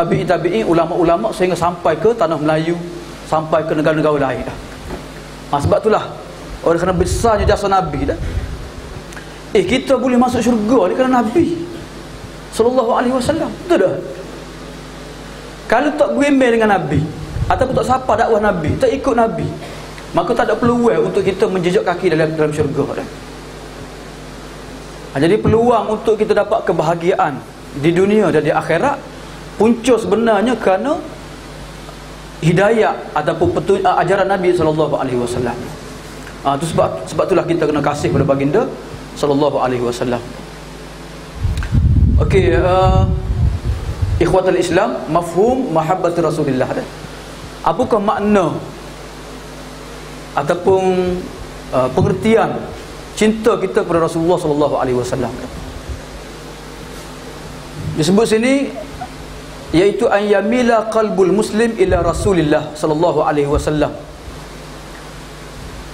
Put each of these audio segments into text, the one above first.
tabi'in, ulama-ulama, sehingga sampai ke tanah Melayu, sampai ke negara-negara lain dah. Sebab itulah oleh kerana besarnya jasa Nabi dah, kita boleh masuk syurga ni kerana Nabi sallallahu alaihi wasallam. Betul tak? Kalau tak berimbil dengan Nabi ataupun tak sapa dakwah Nabi, tak ikut Nabi, maka tak ada peluang untuk kita menjejak kaki dalam syurga dah. Jadi peluang untuk kita dapat kebahagiaan di dunia dan di akhirat punca sebenarnya kerana hidayah ataupun ajaran Nabi sallallahu alaihi wasallam. Itu sebab itulah kita kena kasih pada baginda sallallahu alaihi wasallam. Okey, ikhwatul Islam, mafhum mahabbat Rasulullah. Apakah makna ataupun pengertian cinta kita kepada Rasulullah sallallahu alaihi wasallam? Disebut sini iaitu an yamila qalbul muslim ila Rasulillah sallallahu alaihi wasallam.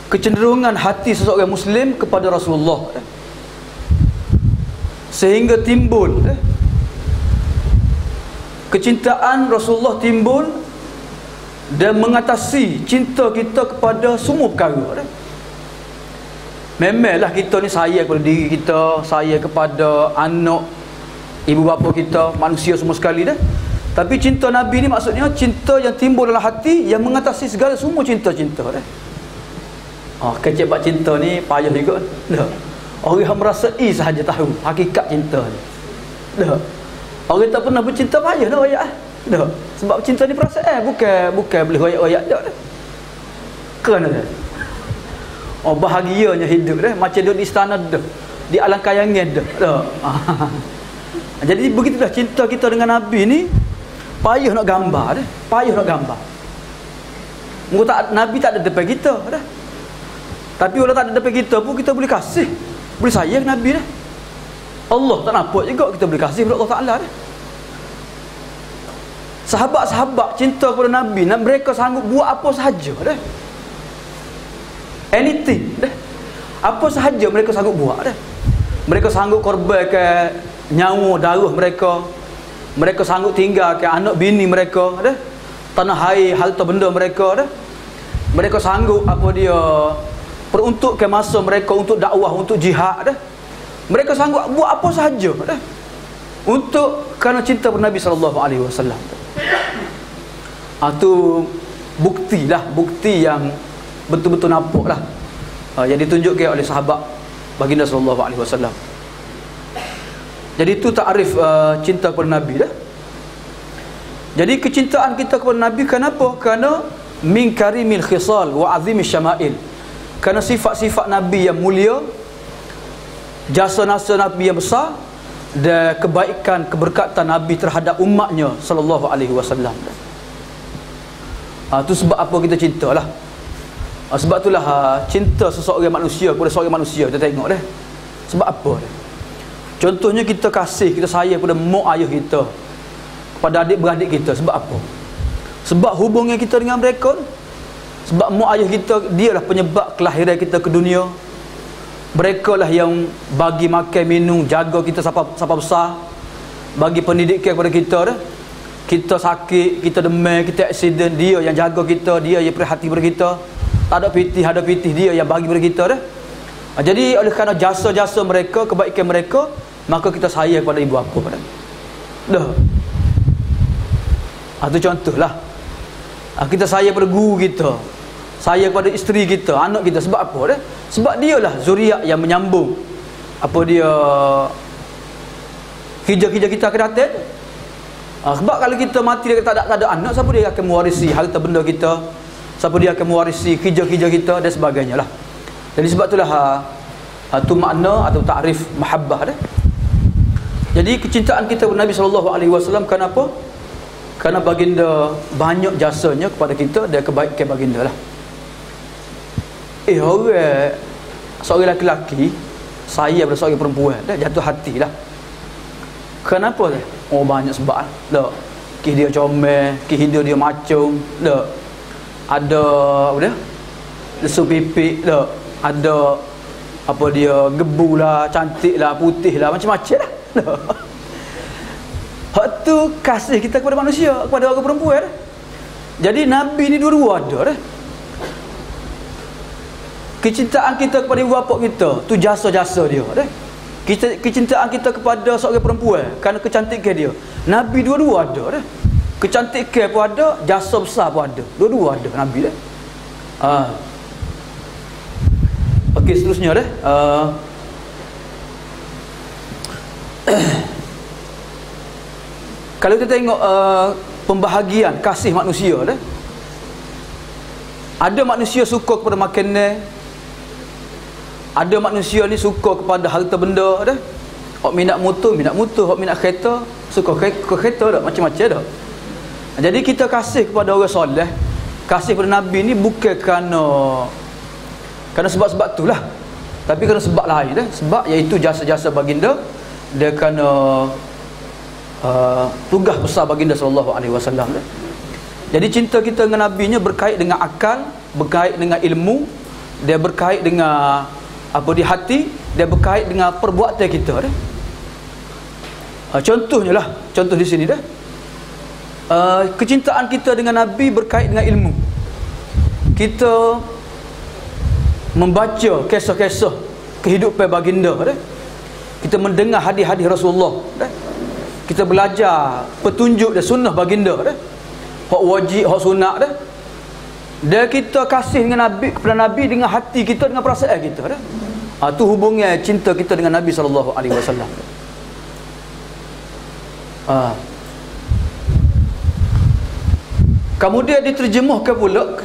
Kecenderungan hati seseorang muslim kepada Rasulullah sehingga timbul kecintaan Rasulullah, timbul dan mengatasi cinta kita kepada semua perkara. Memanglah kita ni sayang kepada diri kita, sayang kepada anak, ibu bapa kita, manusia semua sekali dah. Tapi cinta Nabi ni maksudnya cinta yang timbul dalam hati, yang mengatasi segala semua cinta-cinta dah. Kecil bab cinta ni payah juga dah. Orang yang merasai sahaja tahu hakikat cinta ni dah. Orang tak pernah bercinta payah dah royak dah. Sebab cinta ni perasaan, bukan boleh royak-royak dah. Kerana dah, bahagianya hidup dah, macam duduk di istana dah, di alam kayangan dah. Jadi begitulah cinta kita dengan Nabi ni, payah nak gambar dah, payah nak gambar. Nabi tak ada depan kita dah. Tapi kalau tak ada depan kita pun kita boleh kasih, boleh sayang Nabi dah. Allah tak nampak juga kita boleh kasih kepada Allah Ta'ala dah. Sahabat-sahabat cinta kepada Nabi, mereka sanggup buat apa sahaja dah. Anything dah. Apa sahaja mereka sanggup buat dah. Mereka sanggup korbankan nyawa darah mereka. Mereka sanggup tinggalkan anak bini mereka dah, tanah air, harta benda mereka dah. Mereka sanggup peruntukkan masa mereka untuk dakwah, untuk jihad dah. Mereka sanggup buat apa sahaja dah untuk kerana cinta kepada Nabi sallallahu alaihi wasallam. Itu bukti yang betul-betul nampak lah, yang ditunjukkan oleh sahabat baginda sallallahu alaihi wasallam. Jadi itu takrif cinta kepada Nabi dah. Jadi kecintaan kita kepada Nabi kenapa? Kerana min karimil khisal wa azimil syama'il. Kerana sifat-sifat Nabi yang mulia, jasa-jasa Nabi yang besar, dan kebaikan, keberkatan Nabi terhadap umatnya sallallahu alaihi wasallam. Itu sebab apa kita cintalah. Sebab itulah cinta seseorang manusia kepada seorang manusia, kita tengok dah. Sebab apa dah? Contohnya kita kasih, kita sayang kepada mak ayah kita, kepada adik-beradik kita. Sebab apa? Sebab hubungan kita dengan mereka. Sebab mak ayah kita, dialah penyebab kelahiran kita ke dunia. Mereka lah yang bagi makan, minum, jaga kita sampai besar, bagi pendidikan kepada kita dah. Kita sakit, kita demam, kita aksiden, dia yang jaga kita, dia yang perhati kepada kita. Tak ada pitih, dia yang bagi kepada kita dah. Jadi oleh kerana jasa-jasa mereka, kebaikan mereka, maka kita sayang kepada ibu bapa pada. Dah. Itu contohlah. Kita sayang pada guru kita, sayang kepada isteri kita, anak kita. Sebab apa dah? Sebab dialah zuriat yang menyambung hijab-hijab kita akan datang. Sebab kalau kita mati dia tak ada anak, siapa dia akan mewarisi harta benda kita? Siapa dia akan mewarisi hijab-hijab kita dan sebagainya lah. Jadi sebab itulah itu makna atau takrif mahabbah dah. Jadi kecintaan kita kepada Nabi sallallahu alaihi wasallam kenapa? Kerana baginda banyak jasanya kepada kita dan kebaikan baginda lah. Seorang lelaki sayang pada seorang perempuan dah jatuh hati lah. Kenapa dah? Banyak sebab dah. Kih dia comel, kih dia macam dah. Ada apa dia? Lesu pipik dah. Ada gebu lah, cantik lah, putih lah, macam-macam lah. Hak tu Itu kasih kita kepada manusia, kepada orang perempuan. Jadi Nabi ni dua-dua ada dah. Kecintaan kita kepada ibu bapa kita, tu jasa-jasa dia dah. Kecintaan kita kepada seorang perempuan kerana kecantikan dia, Nabi dua-dua ada dah. Kecantikan pun ada, jasa besar pun ada. Dua-dua ada Nabi dah. Okey, seterusnya dah. Kalau kita tengok pembahagian kasih manusia dah. Ada manusia suka kepada makanan. Ada manusia ni suka kepada harta benda dah. Hok minat motor, hok minat kereta, suka kereta dah, macam-macam dah. Jadi kita kasih kepada orang soleh, kasih kepada Nabi ni bukan kerana sebab-sebab tu lah, tapi kerana sebab lain dah. Sebab iaitu jasa-jasa baginda, dia kerana tugas besar baginda sallallahu alaihi wasallam dah. Jadi cinta kita dengan Nabi nya berkait dengan akal, berkait dengan ilmu, dia berkait dengan di hati, dia berkait dengan perbuatan kita dah. Contohnya lah, contoh di sini dah. Kecintaan kita dengan Nabi berkait dengan ilmu. Kita membaca kisah-kisah kehidupan baginda dah. Kita mendengar hadis-hadis Rasulullah dah. Kita belajar petunjuk dan sunnah baginda dah. Hak wajib, hak sunat dah. Dan kita kasih dengan Nabi, kepada Nabi dengan hati kita, dengan perasaan kita dah. Tu hubungan cinta kita dengan Nabi sallallahu alaihi wasallam. Kemudian diterjemahkan pula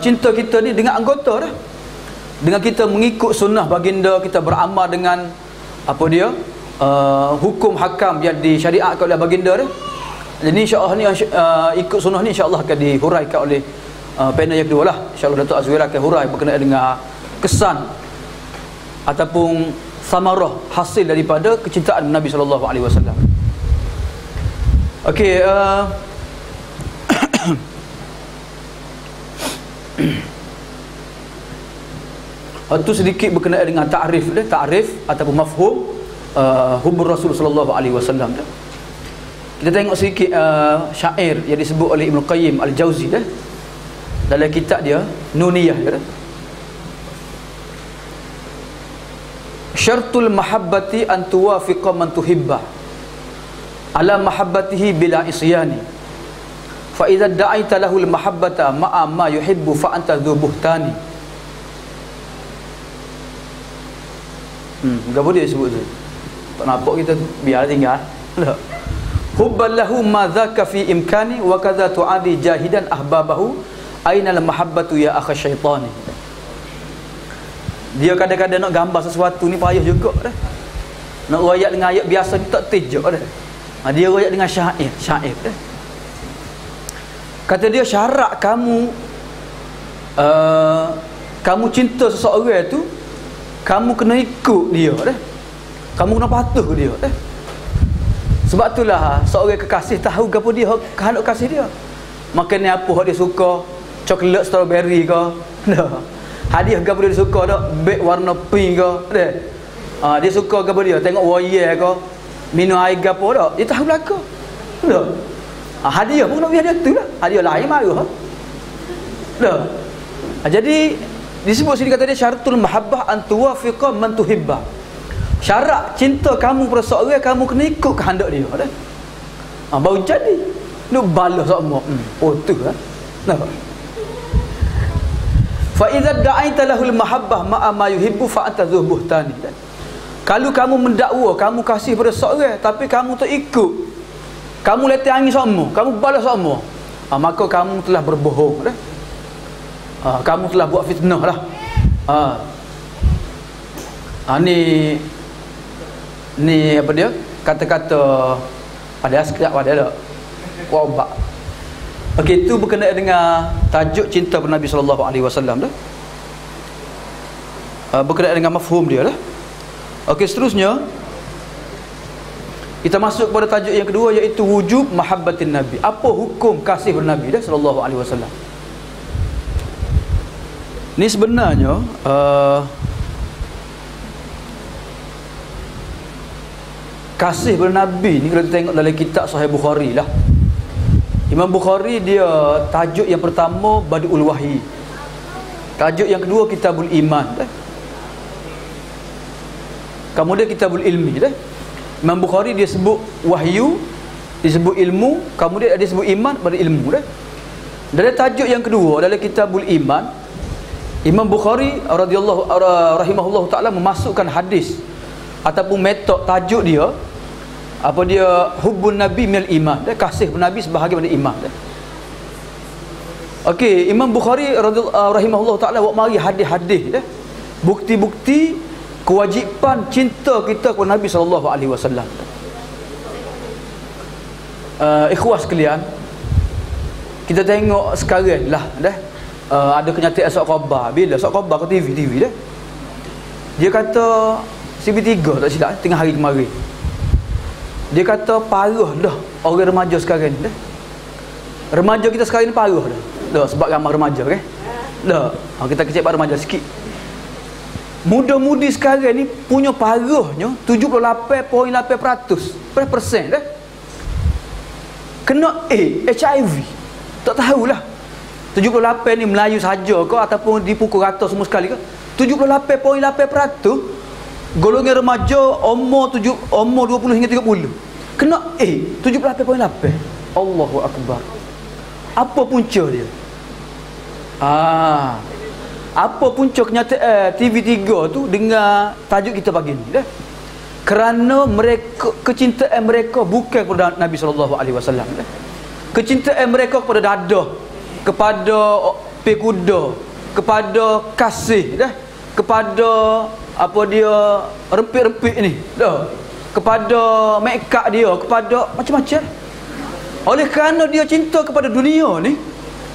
cinta kita ni dengan anggota dah. Dengan kita mengikut sunnah baginda, kita beramal dengan hukum hakam yang disyariatkan oleh baginda dah. Jadi insya-Allah ni ikut sunnah ni insya-Allah akan dihuraikan oleh panel yang kedua lah. Insya-Allah Datuk Azwira akan hurai berkenaan dengan kesan ataupun samarah hasil daripada kecintaan Nabi sallallahu alaihi wasallam. Okey, itu sedikit berkenaan dengan ta'rif ataupun mafhum hubbur Rasul sallallahu alaihi wasallam dah. Kita tengok sedikit syair yang disebut oleh Ibn Qayyim Al-Jauzi dah, dalam kitab dia Nuniyah dah. Syartul mahabbati an tuwafiqa man tuhibba ala mahabbatihi bila isyani, fa idza da'aita lahu al-mahabbata ma'a ma yuhibbu fa anta dhu buhtani. Apa dia sebut tu? Tak nampak kita biar tinggal. Hubban lahu ma dzaka fi imkani wa kadza tu'adi jahidan ahbabahu aina al-mahabbatu ya akha syaitani. Dia kadang-kadang nak gambar sesuatu ni payah juga dah. Nak royak dengan ayat biasa ni tak tejak dah. Dia royak dengan syair dah. Kata dia, syarat kamu cinta seseorang tu, kamu kena ikut dia dah. Kamu kena patuh dia dah. Sebab itulah seorang kekasih tahu apa dia kehendak kasih dia. Makan apa dia suka, coklat strawberry ke, dah. Hadiah apa dia suka dak, beg warna pink ke, dah. Dia suka apa dia, tengok wayang ke, minum air apa dak, dia tahu belaka. Dah. Hadiah pun nak hadiah tu lah. Hadiah lain marah. Dah. Jadi disebut sini kata dia syaratul mahabbah an tuwafiqa man tuhibba. Syarat cinta kamu pada seorang, kamu kena ikut kehendak dia dah. Baru jadi. Nak balas sama. Oh tu lah. Nampak? Fa idza da'aita lahul mahabbah ma'a ma yuhibbu fa anta dhu buhtani. Kalau kamu mendakwa kamu kasih pada seorang tapi kamu tak ikut, kamu letih angin sama, kamu balas sama, maka kamu telah berbohong dah. Kamu telah buat fitnah lah. Ni apa dia? Kata-kata ada sekejap ada tak? Wabak. Okey, itu berkenaan dengan tajuk cinta kepada Nabi sallallahu alaihi wasallam dah. Berkenaan dengan mafhum dia lah. Okey, seterusnya kita masuk kepada tajuk yang kedua, iaitu wujub mahabbatin Nabi. Apa hukum kasih kepada Nabi dah sallallahu alaihi wasallam? Ni sebenarnya kasih kepada Nabi ni kalau kita tengok dalam kitab Sahih Bukhari lah. Imam Bukhari dia tajuk yang pertama Badiul Wahyi. Tajuk yang kedua Kitabul Iman dah. Kemudian Kitabul Ilmi dah. Imam Bukhari dia sebut wahyu, dia sebut ilmu, kemudian dia sebut iman pada ilmu dah. Dalam tajuk yang kedua dalam Kitabul Iman, Imam Bukhari rahimahullah taala memasukkan hadis ataupun metod tajuk dia apa dia hubbun nabi minal iman, dia kasih nabi sebahagian daripada iman dah. Okey, Imam Bukhari rahimahullah taala buat mari hadis-hadis dah. Bukti-bukti kewajipan cinta kita kepada Nabi sallallahu alaihi wasallam. Ikhwas sekalian, kita tengok sekarang lah dah. Ada kenyataan Sok Khabar. Bila Sok Khabar ke TV dah. Dia kata CB3 tak silap tengah hari kemarin. Dia kata parah dah orang remaja sekarang ni dah. Remaja kita sekarang ni parah dah. Dah sebab ramai remaja kan. Dah. Kita kecek pada remaja sikit. Muda-mudi sekarang ni punya parahnya 78.8% dah. Kena HIV. Tak tahulah. 78 ni Melayu saja ke ataupun dipukul rata semua sekali ke? 78.8% golongan remaja umur 20 hingga 30 kena 78.8. Allahu Akbar. Apa punca dia? Apa punca kenyataan TV3 tu dengan tajuk kita pagi ni dah? Kerana mereka kecintaan mereka bukan kepada Nabi sallallahu alaihi wasallam dah. Kecintaan mereka kepada dadah, kepada pekuda, kepada kasih dah, kepada apa dia rempik-rempik ni dah, kepada makeup dia, kepada macam-macam. Oleh kerana dia cinta kepada dunia ni,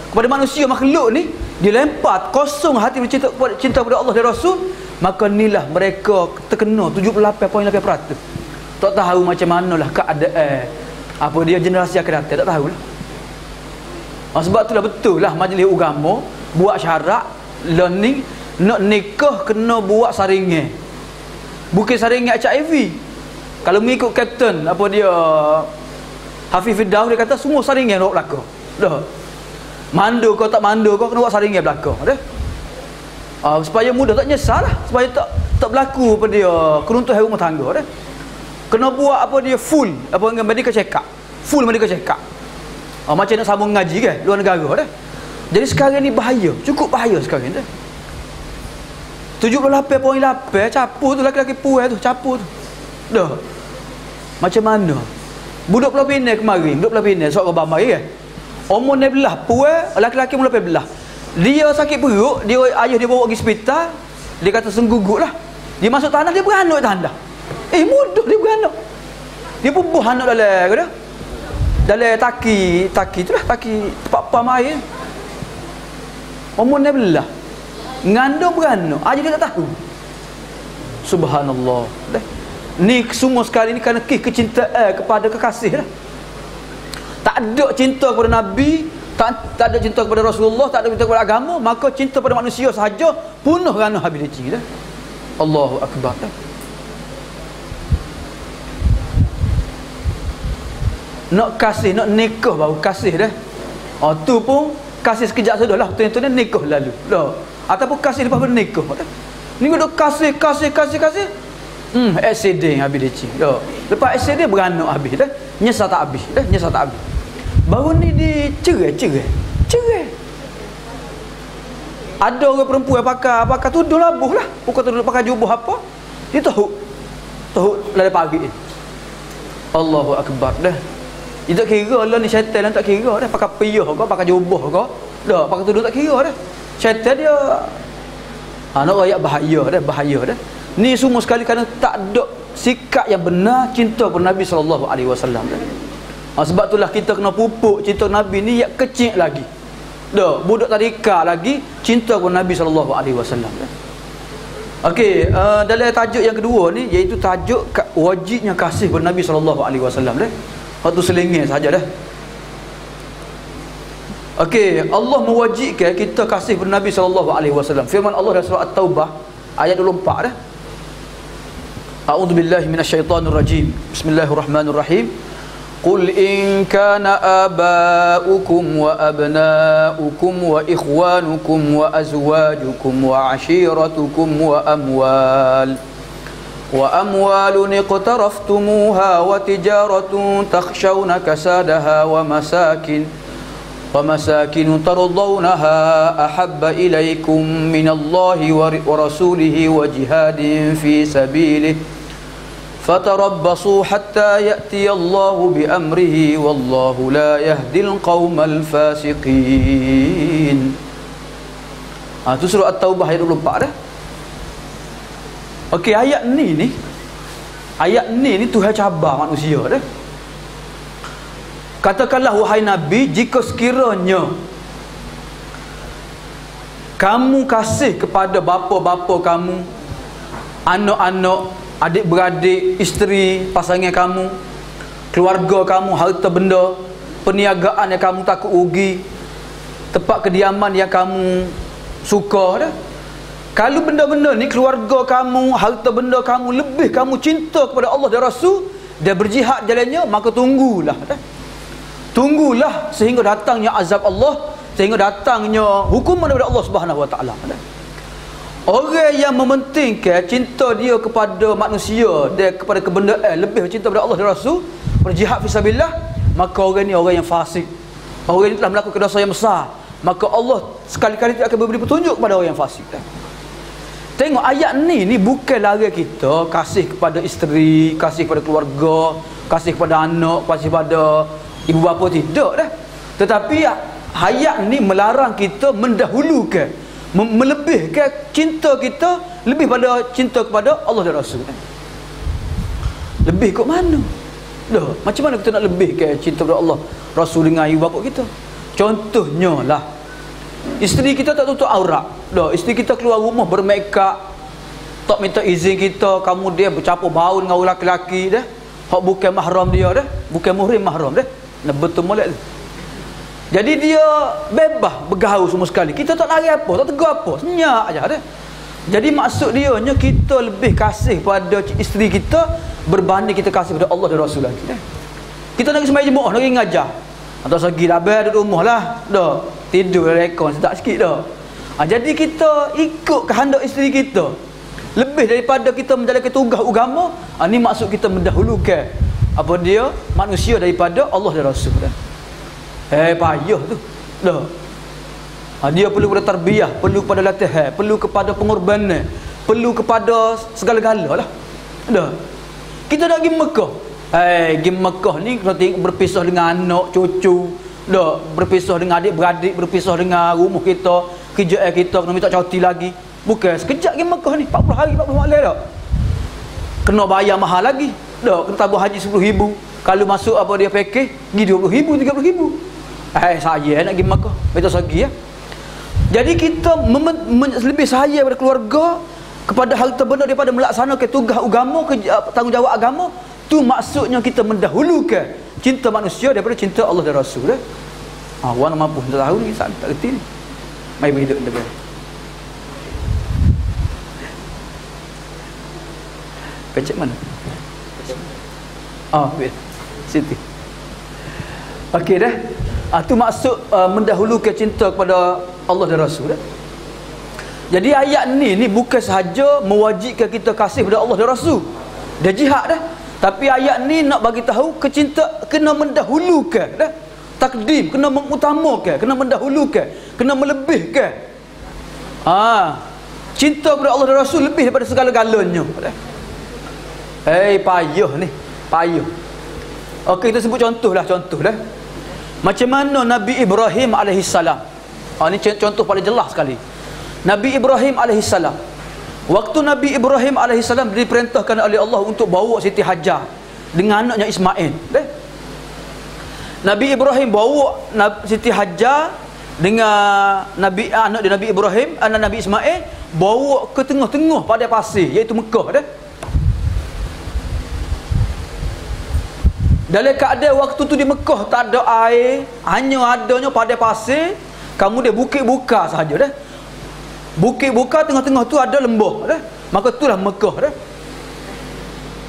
kepada manusia makhluk ni, dia lempar kosong hati cinta kepada Allah dan Rasul, maka inilah mereka terkena 78.8%. Tak tahu macam manalah keadaan apa dia generasi akan datang, tak tahulah. Sebab itulah betul lah majlis agama buat syarat learning nak nikah kena buat saringan. Bukan saringan HIV. Kalau mengikut kapten apa dia Hafiz Firdaus, dia kata semua saringan buat belaka. Dah. Mandu kau tak mandu kau kena buat saringan belaka. Dah. Supaya mudah tak nyesal lah, supaya tak berlaku apa dia keruntuhan rumah tangga dah. Kena buat apa dia full apa dengan medical check up. Full medical check up. Macam nak sambung ngaji kan luar negara dah. Jadi sekarang ni bahaya, cukup bahaya sekarang dah. 78.8 capu tu laki-laki puas tu, capu tu. Dah. Macam mana? Budak Pulau Pinang kemarin, budak Pulau Pinang seorang bamai kan. Umur 16 puas, laki-laki umur 18. Dia sakit perut, dia ayah dia bawa pergi hospital. Dia kata senggugut lah. Dia masuk tanah, dia beranak tanah. Mudah dia beranak. Dia bubuh anak dalam ke dah. Dalam taki tu lah, taki tempat pam air. Umur 16. Ngandung beranak, aja dia tak tahu. Subhanallah. Dah. Ni semua sekali ni kerana kecintaan kepada kekasih dah. Tak ada cinta kepada Nabi, tak ada cinta kepada Rasulullah, tak ada cinta kepada agama, maka cinta pada manusia sahaja punah kerana habis dah. Allahu Akbar dah. Nak kasih, nak nikah baru kasih dah. Tu pun kasih sekejap sudah lah, betul-betul nikah lalu dah. Ataupun kasih lepas bernikah dah. Ni kena kasih. Accident habis dia dah. Lepas accident beranak habis dah. Nyesal tak habis dah, nyesal tak habis. Baru ni dicerai. Ada orang perempuan pakai tudung labuh lah. Bukan tudung pakai jubah apa. Dia tahu lalu pagi. Allahu Akbar dah. Dia tak kira lah ni syaitan tak kira dah. Pakai piyah ke, pakai jubah ke. Dah, pakai tudung tak kira dah. Syaitan dia nak rakyat bahaya dah. Ni semua sekali kerana tak ada sikap yang benar cinta kepada Nabi sallallahu alaihi wasallam dah. Sebab itulah kita kena pupuk cinta Nabi ni yang kecil lagi. Dah, budak tadika lagi cinta kepada Nabi sallallahu alaihi wasallam dah. Okey, dalam tajuk yang kedua ni iaitu tajuk wajibnya kasih kepada Nabi sallallahu alaihi wasallam dah. Waktu selengih saja dah. Okey, Allah mewajibkan kita kasih kepada Nabi sallallahu alaihi wasallam. Firman Allah dalam surah At-Taubah ayat 24 dah. A'udzu billahi minasyaitonir rajim. Bismillahirrahmanirrahim. Qul in kana aba'ukum wa abna'ukum wa ikhwanukum wa azwajukum wa 'ashiratukum wa amwalun iqtaraftumuha wa tijaratun takhshawna kasadaha wa masakin tardawnaha ahabba ilaykum minallahi wa rasulihi wa jihadin fi sabilihi fatarabbasu hatta ya'tiyallahu bi amrihi wallahu la yahdil qaumal fasiqin. Itu surah At-Taubah ayat 24 dah. Okey, ayat ni Tuhan cabar manusia dah. Katakanlah wahai Nabi, jika sekiranya kamu kasih kepada bapa-bapa kamu, anak-anak, adik-beradik, isteri, pasangan kamu, keluarga kamu, harta benda, perniagaan yang kamu takut rugi, tempat kediaman yang kamu suka dah. Kalau benda-benda ni, keluarga kamu, harta benda kamu, lebih kamu cinta kepada Allah dan Rasul, dia berjihad jalannya, maka tunggulah dah. Tunggulah sehingga datangnya azab Allah, sehingga datangnya hukuman daripada Allah Subhanahu Wa Taala. Orang yang mementingkan cinta dia kepada manusia, dia kepada kebendaan, lebih cinta kepada Allah dan Rasul, berjihad fisabilillah, maka orang ni orang yang fasik. Orang ini telah melakukan dosa yang besar. Maka Allah sekali-kali tidak akan memberi petunjuk kepada orang yang fasik. Tengok ayat ni bukan larang kita kasih kepada isteri, kasih kepada keluarga, kasih kepada anak, kasih kepada ibu bapa, tidak dah. Tetapi ayat ni melarang kita mendahulukan, melebihkan cinta kita lebih pada cinta kepada Allah dan Rasul. Lebih kat mana? Dah, macam mana kita nak lebihkan cinta kepada Allah, Rasul dengan ibu bapa kita? Contohnya lah, isteri kita tak tutup aurat. Dah, isteri kita keluar rumah bermakeup, tak minta izin kita, kamu dia bercampur bau dengan orang lelaki dah. Hak bukan mahram dia dah, bukan muhrim mahram dah. Nak betul molek tu. Jadi dia bebas bergaul semua sekali. Kita tak lari apa, tak tegur apa, senyap aja dah. Jadi maksud dia nya kita lebih kasih pada isteri kita berbanding kita kasih pada Allah dan Rasul lagi dah. Kita nak sembahyang jemaah, nak ngajar. Atau segi dah habis duduk rumah lah. Dah, tidur rekon sedap sikit dah. Jadi kita ikut kehendak isteri kita lebih daripada kita menjalankan tugas agama. Ni maksud kita mendahulukan apa dia manusia daripada Allah dan Rasul dah. Payah tu dah. Dia perlu kepada tarbiyah, perlu kepada latihan, perlu kepada pengorbanan, perlu kepada segala-gala lah dah. Kita nak pergi Mekah, pergi Mekah ni kena berpisah dengan anak, cucu dah, berpisah dengan adik-beradik, berpisah dengan rumah kita, kerjaan kita, kena minta cuti lagi. Bukan sekejap pergi Mekah ni 40 hari 40 malam dah. Kena bayar mahal lagi dah, kena tabung haji 10,000. Kalau masuk apa dia package, pergi 20,000, 30,000. Saya nak pergi Mekah, betul sagi ya. Jadi kita lebih sayang pada keluarga, kepada hal terbenda daripada melaksanakan tugas agama, tanggungjawab agama. Tu maksudnya kita mendahulukan cinta manusia daripada cinta Allah dan Rasul dah. Orang mampu tak tahu ni, tak kerti ni. Mai berhidup dekat. Pecek mana? Siti. Okey dah. Tu maksud mendahulukan cinta kepada Allah dan Rasul dah. Jadi ayat ni bukan sahaja mewajibkan kita kasih kepada Allah dan Rasul. Dia jihad dah. Tapi ayat ni nak bagi tahu kecinta kena mendahulukan dah. Takdim kena mengutamakan, kena mendahulukan, kena melebihkan. Cinta kepada Allah dan Rasul lebih daripada segala-galanya. Payah ni, payah. Okey, kita sebut contoh dah. Macam mana Nabi Ibrahim alaihissalam. Ini contoh paling jelas sekali. Nabi Ibrahim alaihissalam. Waktu Nabi Ibrahim alaihissalam diperintahkan oleh Allah untuk bawa Siti Hajar dengan anaknya Ismail. Nabi Ibrahim bawa Siti Hajar dengan anak dia Nabi Ibrahim, anak Nabi Ismail, bawa ke tengah-tengah padang pasir, iaitu Mekah dah. Dalam keadaan waktu tu di Mekah tak ada air, hanya adanya padang pasir, kamu dia bukit buka sahaja dah. Bukit buka, tengah-tengah tu ada lembah dah. Maka itulah Mekah dah.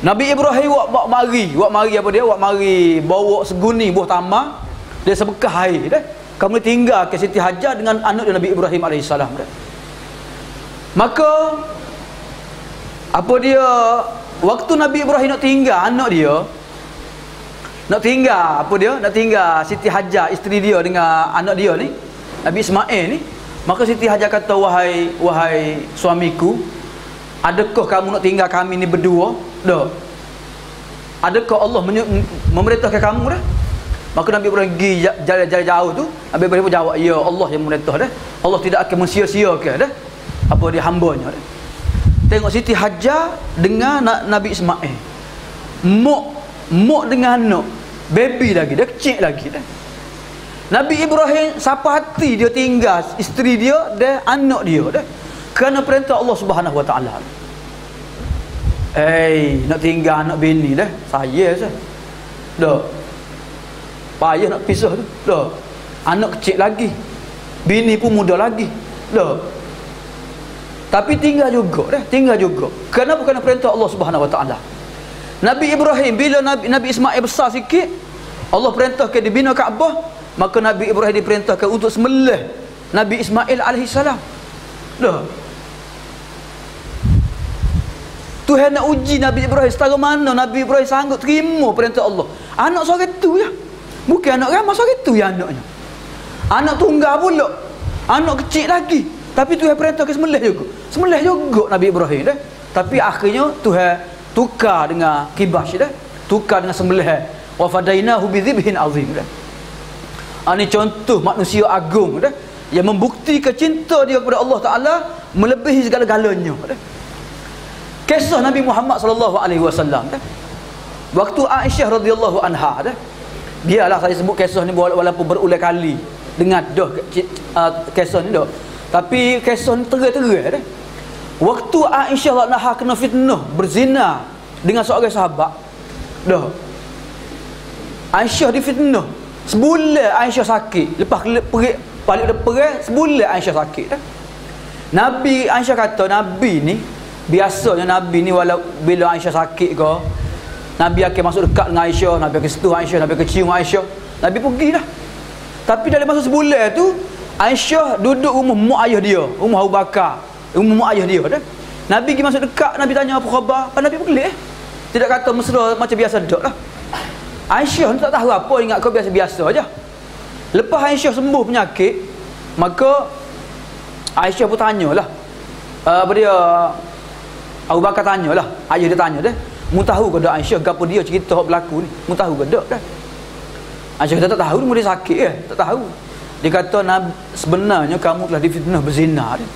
Nabi Ibrahim wak mari apa dia? Wak mari bawa seguni buah tamar, dia sebekah air dah. Kamu tinggal ke Siti Hajar dengan anak dia Nabi Ibrahim alaihissalam dah. Maka apa dia, waktu Nabi Ibrahim nak tinggal anak dia, nak tinggal Siti Hajar isteri dia dengan anak dia ni, Nabi Ismail ni, maka Siti Hajar kata, wahai suamiku, adakah kamu nak tinggal kami ni berdua? Dah. Adakah Allah memerintahkan kamu dah? Maka Nabi Ibrahim pergi jalan jauh tu, Nabi Ibrahim pun jawab, ya Allah yang memerintah dah. Allah tidak akan mensia-siakan dah apa dia hambanya dah. Tengok Siti Hajar dengan Nabi Ismail, mok dengan anak, baby lagi, dia kecil lagi dah. Nabi Ibrahim siapa hati dia tinggal isteri dia dan anak dia dah, kerana perintah Allah Subhanahu Wa Taala. Nak tinggal anak bini dah, saya sah. Dah. Payah nak pisah tu. Dah. Anak kecil lagi. Bini pun muda lagi. Dah. Tapi tinggal juga dah, tinggal juga. Kerana bukan perintah Allah Subhanahu Wa Taala. Nabi Ibrahim bila Nabi Ismail besar sikit, Allah perintahkan dibina Kaabah, maka Nabi Ibrahim diperintahkan untuk sembelih Nabi Ismail alaihissalam. Dah. Tuhan nak uji Nabi Ibrahim setara mana Nabi Ibrahim sanggup terima perintah Allah. Anak seorang tu ya. Bukan anak ramai seorang tu ya anaknya. Anak tunggal pula. Anak kecil lagi. Tapi Tuhan perintah ke sembelih juga. Sembelih juga Nabi Ibrahim dah. Tapi akhirnya Tuhan tukar dengan kibas dah. Tukar dengan sembelih. Wa fadainahu bidzibhin azim dah. Ini contoh manusia agung dah, yang membuktikan cinta dia kepada Allah Taala melebihi segala-galanya dah. Kisah Nabi Muhammad sallallahu alaihi wasallam dah. Waktu Aisyah radhiyallahu anha dah. Biarlah saya sebut kisah ni walaupun berulang kali dengar dah kisah ni dah. Tapi kisah ni terang-terang dah. Waktu Aisyah radhiyallahu anha kena fitnah berzina dengan seorang sahabat. Dah. Aisyah difitnah. Sebulan Aisyah sakit. Lepas balik dah perang, sebulan Aisyah sakit dah. Nabi Aisyah kata Nabi ni, biasanya Nabi ni walau bila Aisyah sakit ke, Nabi akan masuk dekat dengan Aisyah, Nabi akan sentuh Aisyah, Nabi akan cium Aisyah. Nabi pergi dah. Tapi dalam masa sebulan tu, Aisyah duduk rumah mak ayah dia, rumah Abu Bakar, rumah mak ayah dia dah. Nabi pergi masuk dekat, Nabi tanya apa khabar. Nabi pelik. Tidak kata mesra macam biasa dak lah. Aisyah ni tak tahu apa, ingat kau biasa-biasa aja. Lepas Aisyah sembuh penyakit, maka Aisyah pun tanyalah. Apa dia, Abu Bakar tanyalah, ayah dia tanya dah, mu tahu ke dak Aisyah gapo dia cerita hak berlaku ni? Mu tahu ke dak dah? Aisyah kata tak tahu, dia sakit ya, tak tahu. Dia kata sebenarnya kamu telah difitnah berzina dah.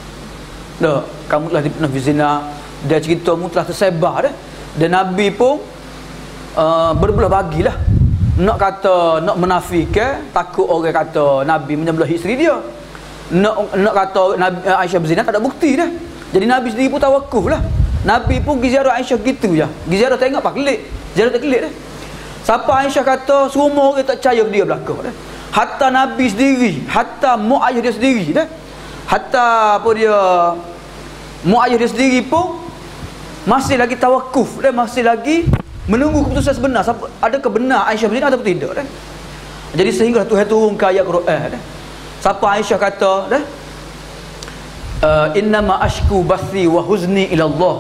Dak, kamu telah difitnah berzina. Dia cerita mu telah tersebar dah. Dan Nabi pun berbelah bagilah. Nak menafikan, takut orang kata Nabi menyembelih isteri dia. Nak kata Nabi Aisyah berzina, tak ada bukti dah. Jadi Nabi sendiri pun tawakuf lah. Nabi pun pergi ziarah Aisyah gitu je. Pergi ziarah tengok apa kelik. Ziarah tak kelik dah. Siapa Aisyah kata semua orang tak percaya dia belakang dah. Hatta Nabi sendiri, hatta mak ayah dia sendiri dah. Hatta apa dia, mak ayah dia sendiri pun masih lagi tawakuf dah, masih lagi menunggu keputusan sebenar. Adakah benar Aisyah berzina atau tidak dah. Jadi sehingga Tuhan turunkan ayat Quran dah. Siapa Aisyah kata dah, innama ashku bathi wa huzni ila Allah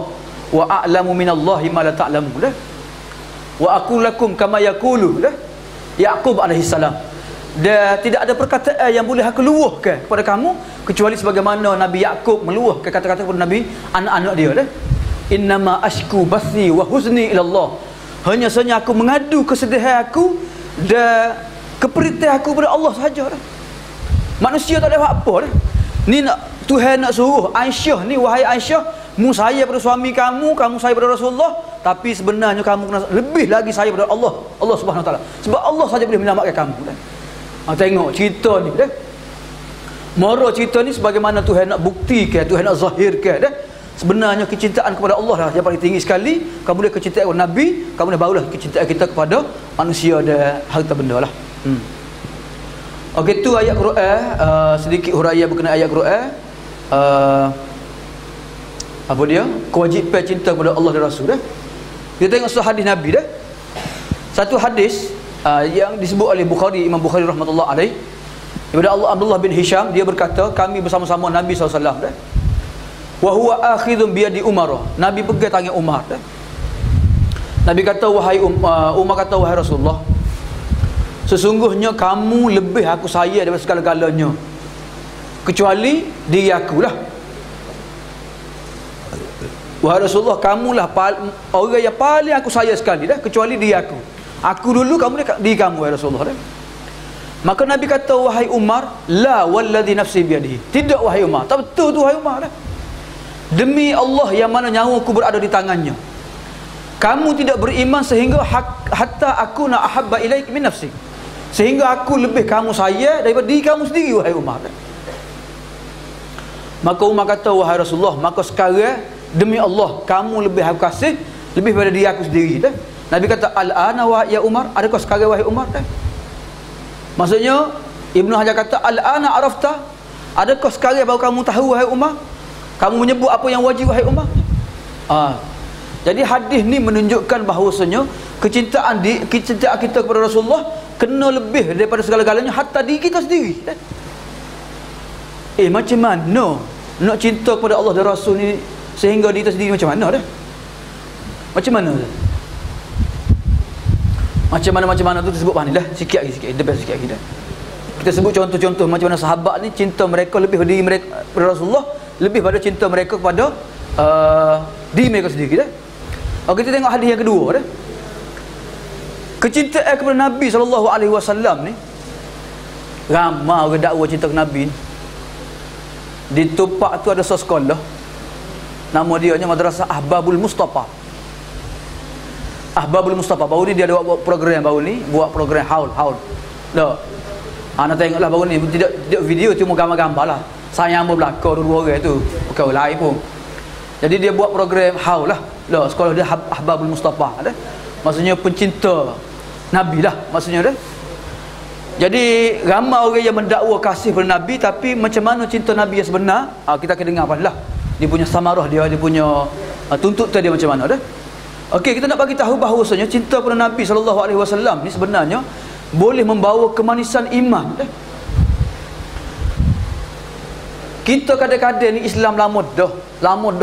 wa a'lamu minallahi ma la ta'lamu dah. Wa aqul lakum kama yaqulu dah Yaqub alaihi salam. Dan tidak ada perkataan yang boleh aku luahkan kepada kamu kecuali sebagaimana Nabi Yaqub meluahkan kata-kata kepada Nabi anak-anak dia dah. Innama ashku bathi wa huzni ila Allah. Hanya saja aku mengadu kesedihan aku dan keperitan aku kepada Allah sahaja dah. Manusia tak ada apa dah. Ni nak Tuhan nak suruh Aisyah ni, wahai Aisyah, mu saya pada suami kamu, kamu saya pada Rasulullah, tapi sebenarnya kamu kena lebih lagi saya pada Allah, Allah Subhanahu Wa Taala. Sebab Allah saja boleh menyelamatkan kamu dah. Tengok cerita ni dah. Mara cerita ni sebagaimana Tuhan nak buktikan, Tuhan nak zahirkan dah. Sebenarnya kecintaan kepada Allah lah yang paling tinggi sekali. Kemudian kecintaan kepada Nabi, kemudian barulah kecintaan kita kepada manusia dan harta benda lah. Okey, tu ayat Quran, sedikit huraian berkenaan ayat Quran. Apa dia? Kewajipan cinta kepada Allah dan Rasul dah. Kita tengok satu hadis Nabi dah. Satu hadis yang disebut oleh Bukhari, Imam Bukhari rahmatullah alaih, daripada Abdullah bin Hisham, dia berkata, kami bersama-sama Nabi SAW dah. Wa huwa akhidun bi yadi Umar. Nabi pegang tangan Umar dah. Nabi kata, wahai Umar kata, wahai Rasulullah, sesungguhnya kamu lebih aku sayang daripada segala-galanya, kecuali diri aku lah. Wahai Rasulullah, kamulah orang yang paling aku sayang sekali dah, kecuali diri aku. Aku dulu, kamu diri kamu, wahai Rasulullah dah. Maka Nabi kata, wahai Umar, la walladhi nafsi biadihi. Tidak wahai Umar, tak betul tu wahai Umar dah. Demi Allah yang mana nyawaku berada di tangannya, kamu tidak beriman sehingga hatta aku na ahabba ilaik min nafsi, sehingga aku lebih kamu sayang daripada diri kamu sendiri, wahai Umar dah. Maka Umar kata, wahai Rasulullah, maka sekarang demi Allah kamu lebih aku kasih lebih pada diri aku sendiri dah. Nabi kata, al-ana wa ya Umar, adakah sekarang wahai Umar dah? Maksudnya Ibnu Hajar kata, al-ana arafta, adakah sekarang baru kamu tahu wahai Umar, kamu menyebut apa yang wajib wahai Umar. Jadi hadis ni menunjukkan bahawasanya kecintaan kita kepada Rasulullah kena lebih daripada segala-galanya, hatta diri kita sendiri. Macam mana nak cinta kepada Allah dan Rasul ni sehingga diri kita sendiri macam mana dah? Macam mana dah? Macam mana tu tersebut ni lah. Sikit lagi, sikit lagi dah. Kita sebut contoh-contoh macam mana sahabat ni cinta mereka lebih pada diri mereka kepada Rasulullah, lebih pada cinta mereka kepada diri mereka sendiri dah. Kita tengok hadis yang kedua dah. Kecintaan kepada Nabi SAW ni, ramai orang dakwa cinta ke Nabi ni. Di Tupak tu ada sekolah, nama dia Madrasah Ahbabul Mustafa. Ahbabul Mustafa baru ni dia ada buat program, baru ni buat program haul. Dah. Ana tengoklah baru ni, tidak video, cuma gambar-gambar lah. Sayang berbelakang dua orang tu, bukan lain pun. Jadi dia buat program haul lah. Dah, sekolah dia Ahbabul Mustafa dah. Maksudnya pencinta Nabi lah maksudnya dah. Jadi ramai orang yang mendakwa kasih pada Nabi, tapi macam mana cinta Nabi yang sebenar, kita akan dengar lah. Dia punya samarah dia punya tuntutan dia macam mana dah. Okey, kita nak bagi tahu bahawasanya cinta pada Nabi SAW ni sebenarnya boleh membawa kemanisan iman dah. Kita kadang-kadang ni Islam lama dah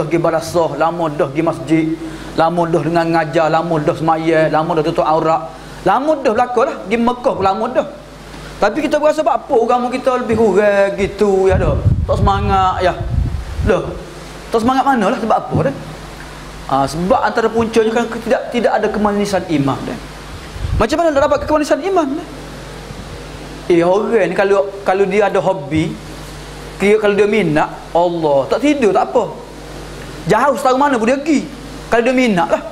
pergi balasah, lama dah pergi masjid, lama dah dengan ngajar, lama dah semaya, lama dah tutup aurat, lama dah berlaku lah, pergi Mekah pun lama dah. Tapi kita berasa apa agama kita lebih kurang gitu ya dah. Tak semangat ya. Dah. Tak semangat manalah, sebab apa dah? Sebab antara puncanya kan tidak ada kemanisan iman dah. Macam mana nak dapat kemanisan iman dah? Orang ni kalau dia ada hobi, kalau dia minat, Allah tak tidur tak apa. Jauh setahu mana pun dia pergi. Kalau dia minat lah.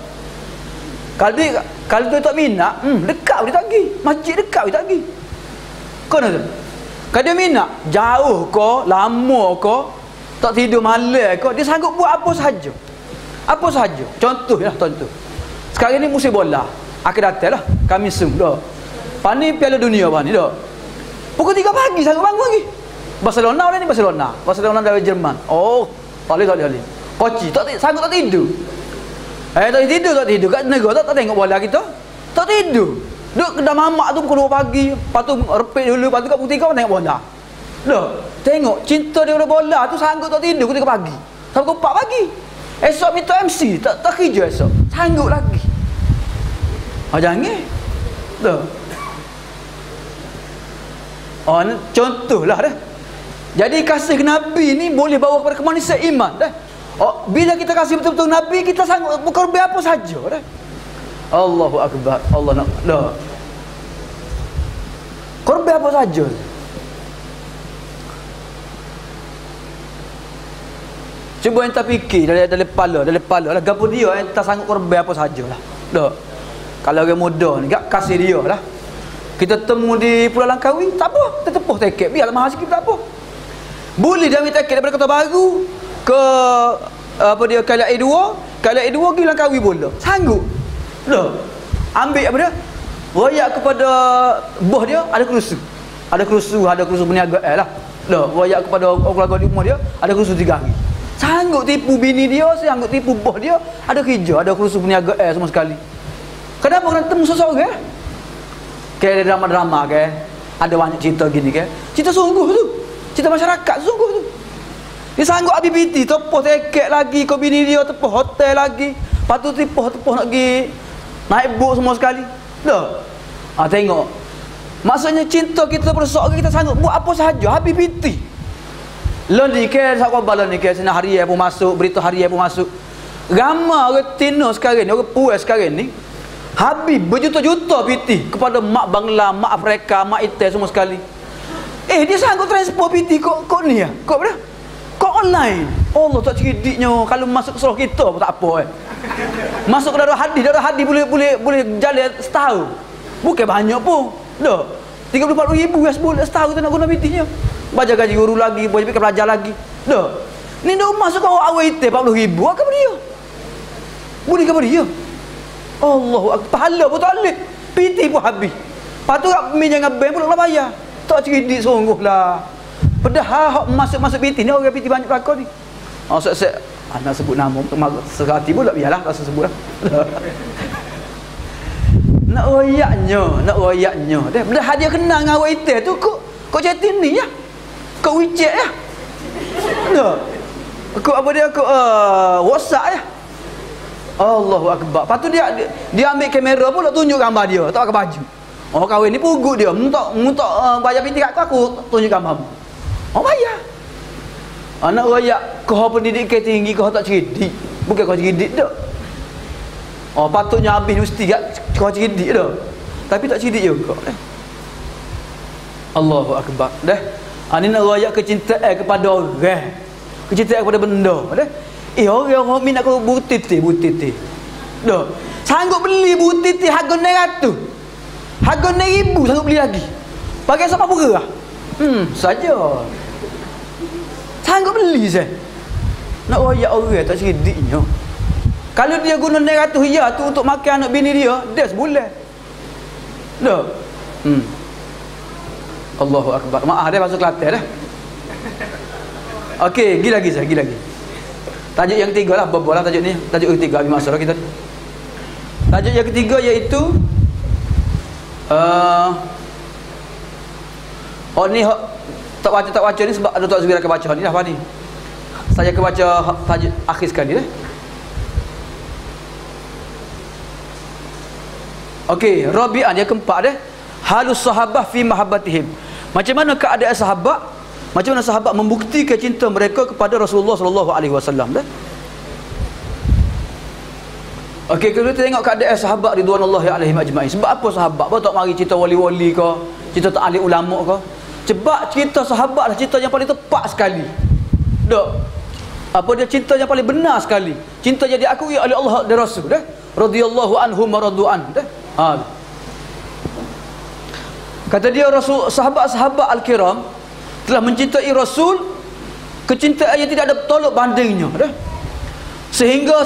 Kalau dia tak minat, dekat dia tak pergi. Masjid dekat dia tak pergi. Kena tu. Kalau dia minat, jauh ke, lama ke, tak tidur malam ke, dia sanggup buat apa sahaja. Apa sahaja. Contoh. Sekarang ni musim bola. Akan datang lah. Kami dah. Pani Piala Dunia ni dah. Pukul 3 pagi sanggup bangun lagi. Barcelona dari Jerman. Tak boleh. Koci sanggup tak tidur. Tak tidur. Kat negara tak tengok bola kita. Tak tidur. Duduk kedai mamak tu pukul 2 pagi. Lepas tu repit dulu. Lepas tu kat pukul 3 tengok bola. Dah. Tengok cinta dia pada bola tu sanggup tak tidur pukul 3 pagi. Sampai pukul 4 pagi. Esok minta MC. Tak kerja esok. Sanggup lagi. Jangan. Dah. Contohlah dah. Jadi kasih ke Nabi ni boleh bawa kepada kemanisan iman dah. Bila kita kasih betul-betul Nabi, kita sanggup berkorban apa saja dah. Allahu Akbar. Allah nak dah. Korban apa saja. Cuba enta fikir dalam kepala lah, gapo dia enta sanggup korban apa sajalah. Dah. Kalau orang muda ni gak kasih dia lah. Kita temu di Pulau Langkawi, tak apa, kita tepuh tiket, biarlah mahal sikit, tak apa. Boleh dia ambil tiket daripada Kota Baru ke Kaliak A2 pergi Langkawi bola. Sanggup. Dah. Ambil apa dia? Royak kepada bos dia, ada kerusu berniaga lah. Dah, royak kepada keluarga di rumah dia, ada kerusu 3 hari. Sanggup tipu bini dia, sanggup tipu bos dia, ada kerja, ada kursus peniaga semua sekali. Kenapa kena temu seseorang? Kayak drama-drama ke, ada banyak cerita gini ke. Cerita sungguh tu. Cerita masyarakat sungguh tu. Dia sanggup habis piti, tepuh teket lagi, kau bini dia tepuh hotel lagi. Lepas tu tepuh nak pergi naik bot semua sekali. Dah. Tengok. Maksudnya cinta kita pada seorang kita sanggup buat apa sahaja habis piti. Lo ni ke sak khabar ni ke sinar harian pun masuk, berita harian pun masuk. Ramai orang Tino sekarang ni, orang Puas sekarang ni habis berjuta-juta piti kepada mak Bangla, mak Afrika, mak Itai semua sekali. Dia sanggup transfer piti kok ni ya. Kok dah? Kok online. Allah tak ceridiknya kalau masuk surah kita pun tak apa Masuk ke darah hadis boleh jalan setahun. Bukan banyak pun. Dah. 34,000 sebulan setahun tu nak guna pitinya. Baca gaji guru lagi, boleh pergi belajar lagi. Dah. Ni dah masuk ke awal itu 40,000. Apa dia? Boleh ke dia? Allahu akbar. Pahala pun tak boleh. Piti pun habis. Lepas tu minyak dengan bank pun nak bayar. Tak cerdik sungguh lah. Padahal masuk piti ni orang piti banyak pelakon ni. Set nak sebut nama sekali pun tak biarlah, tak sebut lah. Nak royaknya. Padahal dia kenal dengan awak itu tu kok chatting ni ya. Kau WeChat ya? Dah. Kau apa dia? Kau WhatsApp ya? Allahu akbar. Lepas tu dia ambil kamera pun nak tunjuk gambar dia, tak pakai baju. Orang kahwin ni pugut dia. Muntak bayar piti kat aku tunjuk gambar. Bayar. Anak royak kau pendidikan tinggi kau tak cerdik. Bukan kau cerdik dak. Patutnya habis mesti kau cerdik dah. Tapi tak cerdik juga. Allahu akbar. Dah. Ni nak royak kecintaan kepada orang. Kecintaan kepada benda. Dah. Orang minat kau butiti. Dah. Sanggup beli butiti harga 900. Harga 9,000 sanggup beli lagi. Pakai siapa pura? Saja. Sanggup beli saya. Nak royak orang tak cerdiknya. Kalau dia guna 900 riyal tu untuk makan anak bini dia sebulan. Dah. Allahu akbar. Maaf dia masuk Kelantan dah. Okey, pergi lagi. Tajuk yang ketiga lah, berbual lah tajuk ni. Tajuk yang ketiga habis masa dah kita. Tajuk yang ketiga iaitu ni tak baca ni sebab ada tak segera akan baca ni dah apa ni. Saya akan baca tajuk akhir sekali dah. Okey, Rabi'an yang keempat dah. Halus sahabah fi mahabbatihim. Macam mana keadaan sahabat? Macam mana sahabat membuktikan cinta mereka kepada Rasulullah sallallahu alaihi wasallam dah. Okey, kalau kita tengok keadaan sahabat ridwanullahi alaihim ajma'in. Sebab apa sahabat? Apa tak mari cerita wali-wali ke, cerita tak ahli ulama ke? Sebab cerita sahabat lah cerita yang paling tepat sekali. Dak. Apa dia cerita yang paling benar sekali. Cinta yang diakui oleh Allah dan Rasul dah. Radhiyallahu anhum wa radu'an dah. Kata dia sahabat-sahabat al-kiram telah mencintai Rasul kecintaan yang tidak ada tolak bandingnya dah. Sehingga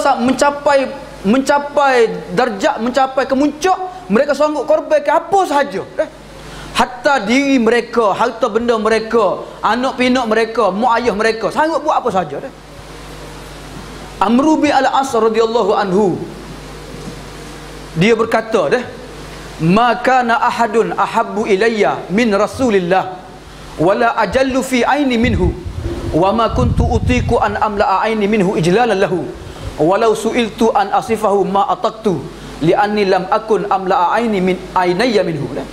mencapai darjat, mencapai kemuncak, mereka sanggup korbankan apa sahaja dah. Hatta diri mereka, harta benda mereka, anak pinak mereka, mak ayah mereka sanggup buat apa sahaja dah. Amru bin al-As radhiyallahu anhu dia berkata dah, maka na ahadun ahabbu ilayya min Rasulillah wala ajallu fi aini minhu wa ma kuntu utiku an amla aini minhu ijlalan lahu walau suiltu an asifahu ma ataqtu li'anni lam akun amla aini min ainayya minhu dah.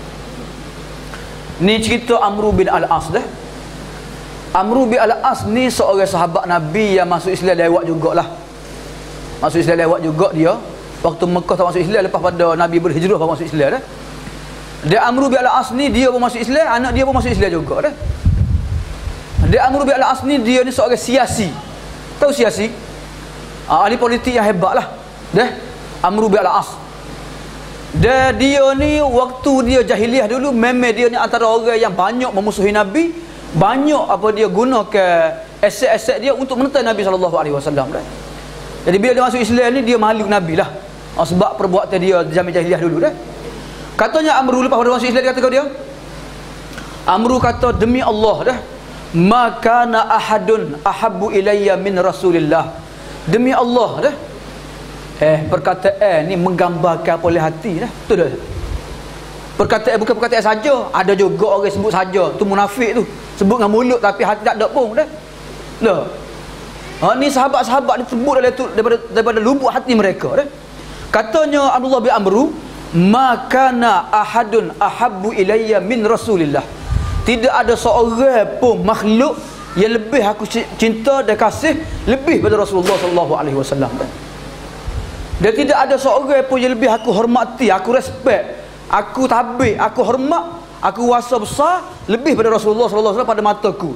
Ni cerita Amru bin al-As dah. Amru bin al-As ni seorang sahabat Nabi yang masuk Islam lewat jugalah. Masuk Islam lewat juga dia. Waktu Mekah tak masuk Islam, lepas pada Nabi berhijrah baru masuk Islam dah. Dia Amru bin al-As ni dia pun masuk Islam, anak dia pun masuk Islam juga dah. Dia Amru bin al-As ni dia ni seorang siasi. Tahu siasi? Ahli politik yang hebat lah. Dah. Amru bin al-As. Dia ni waktu dia jahiliah dulu memang dia ni antara orang yang banyak memusuhi Nabi, banyak apa dia gunakan aset-aset dia untuk menentang Nabi SAW dah. Jadi bila dia masuk Islam ni dia malu Nabi lah. Sebab perbuatan dia zaman jahiliah dulu dah. Katanya Amru lepas pada masuk Islam dia kata dia, Amru kata demi Allah dah, maka na ahadun ahabbu ilayya min Rasulillah. Demi Allah dah. Perkataan ni menggambarkan apa oleh hati dah. Betul dah. Perkataan bukan perkataan saja. Ada juga orang sebut saja, tu munafik tu. Sebut dengan mulut tapi hati tak ada pun dah. Dah. Ni sahabat-sahabat disebut daripada lubuk hati mereka dah. Katanya Abdullah bin Amru, maka na ahadun ahabbu ilayya min Rasulillah. Tidak ada seorang pun makhluk yang lebih aku cinta dan kasih lebih pada Rasulullah sallallahu alaihi wasallam. Dan tidak ada seorang pun yang lebih aku hormati, aku respect, aku tabik, aku hormat, aku kuasa besar lebih pada Rasulullah sallallahu alaihi wasallam pada mataku.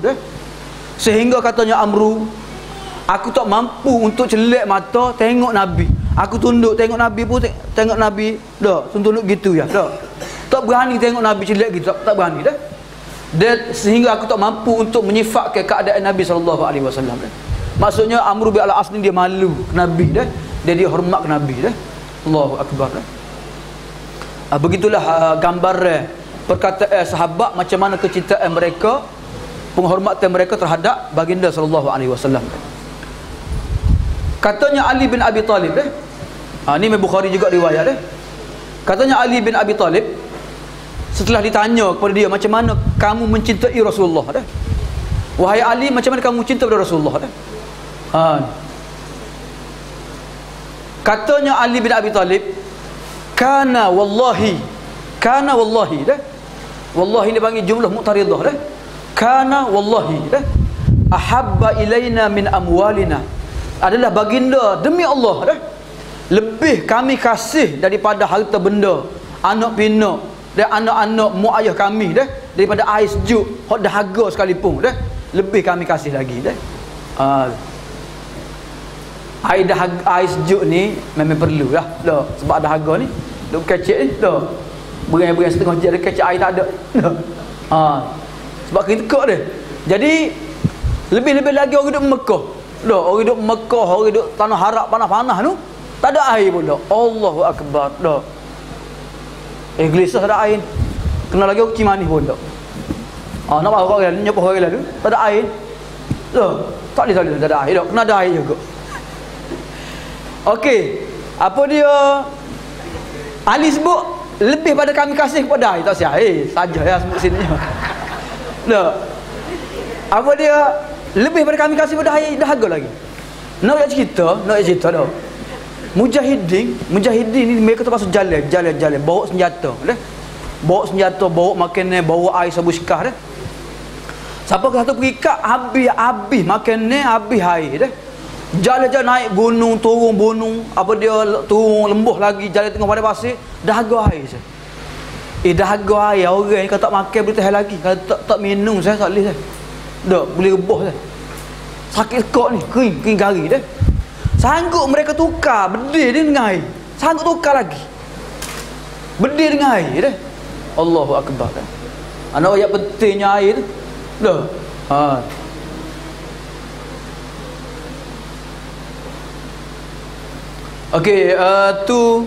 Sehingga katanya Amru, aku tak mampu untuk celak mata tengok Nabi. Aku tunduk tengok Nabi pun tengok Nabi dah, tunduk gitu ya, dah. Tak berani tengok Nabi celak gitu, tak berani dah. Dan sehingga aku tak mampu untuk menyifatkan keadaan Nabi sallallahu alaihi wasallam. Maksudnya Amr bin al-As ni dia malu ke Nabi dah, dia hormat ke Nabi dah. Allahu akbar dah. Begitulah gambaran perkataan sahabat, macam mana kecintaan mereka, penghormatan mereka terhadap baginda sallallahu alaihi wasallam. Katanya Ali bin Abi Talib ni Bukhari juga riwayat Katanya Ali bin Abi Talib, setelah ditanya kepada dia, macam mana kamu mencintai Rasulullah wahai Ali, macam mana kamu cinta kepada Rasulullah katanya Ali bin Abi Talib, kana wallahi wallahi ni panggil jumlah muqtaridah kana wallahi ahabba ilaina min amwalina, adalah baginda demi Allah lebih kami kasih daripada harta benda, anak pinak dan anak-anak mak ayah kami daripada air sejuk hok dahaga sekalipun lebih kami kasih lagi air sejuk ni memang perlu sebab dahaga ni duk kecek ni berai-berai setengah jam kecek air tak ada sebab kita kek dia. Jadi lebih-lebih lagi orang duduk Mekah orang duduk Mekah, orang duduk tanah Harap panas-panas tu tak ada air pun Allahu akbar gelisah tak ada air, kena lagi uci manis pun nak bawa orang lain, nyopoh orang lain tak ada air tak boleh tak ada air kena ada air juga. Okey, apa dia Ali sebut lebih pada kami kasih kepada air, tak siap saja ya sebut sini apa dia lebih pada kami kasih pada air dahaga lagi. Nak cerita dah. Mujahidin ni mereka terpaksa jalan bawa senjata bawa makanan, bawa air sabuskah siapa kata pergi kat habis makanan, habis air jalan naik gunung, turun gunung, apa dia turun lembah lagi, jalan tengah pada pasir, dahaga air dahaga air. Orang kalau tak makan boleh tahan lagi, kalau tak minum saya tak boleh boleh rebah sakit kok ni, kering garing sanggup mereka tukar bedil dia dengan air, sanggup tukar lagi bedil dengan air Allahu akbar anak ayat pentingnya air okey, tu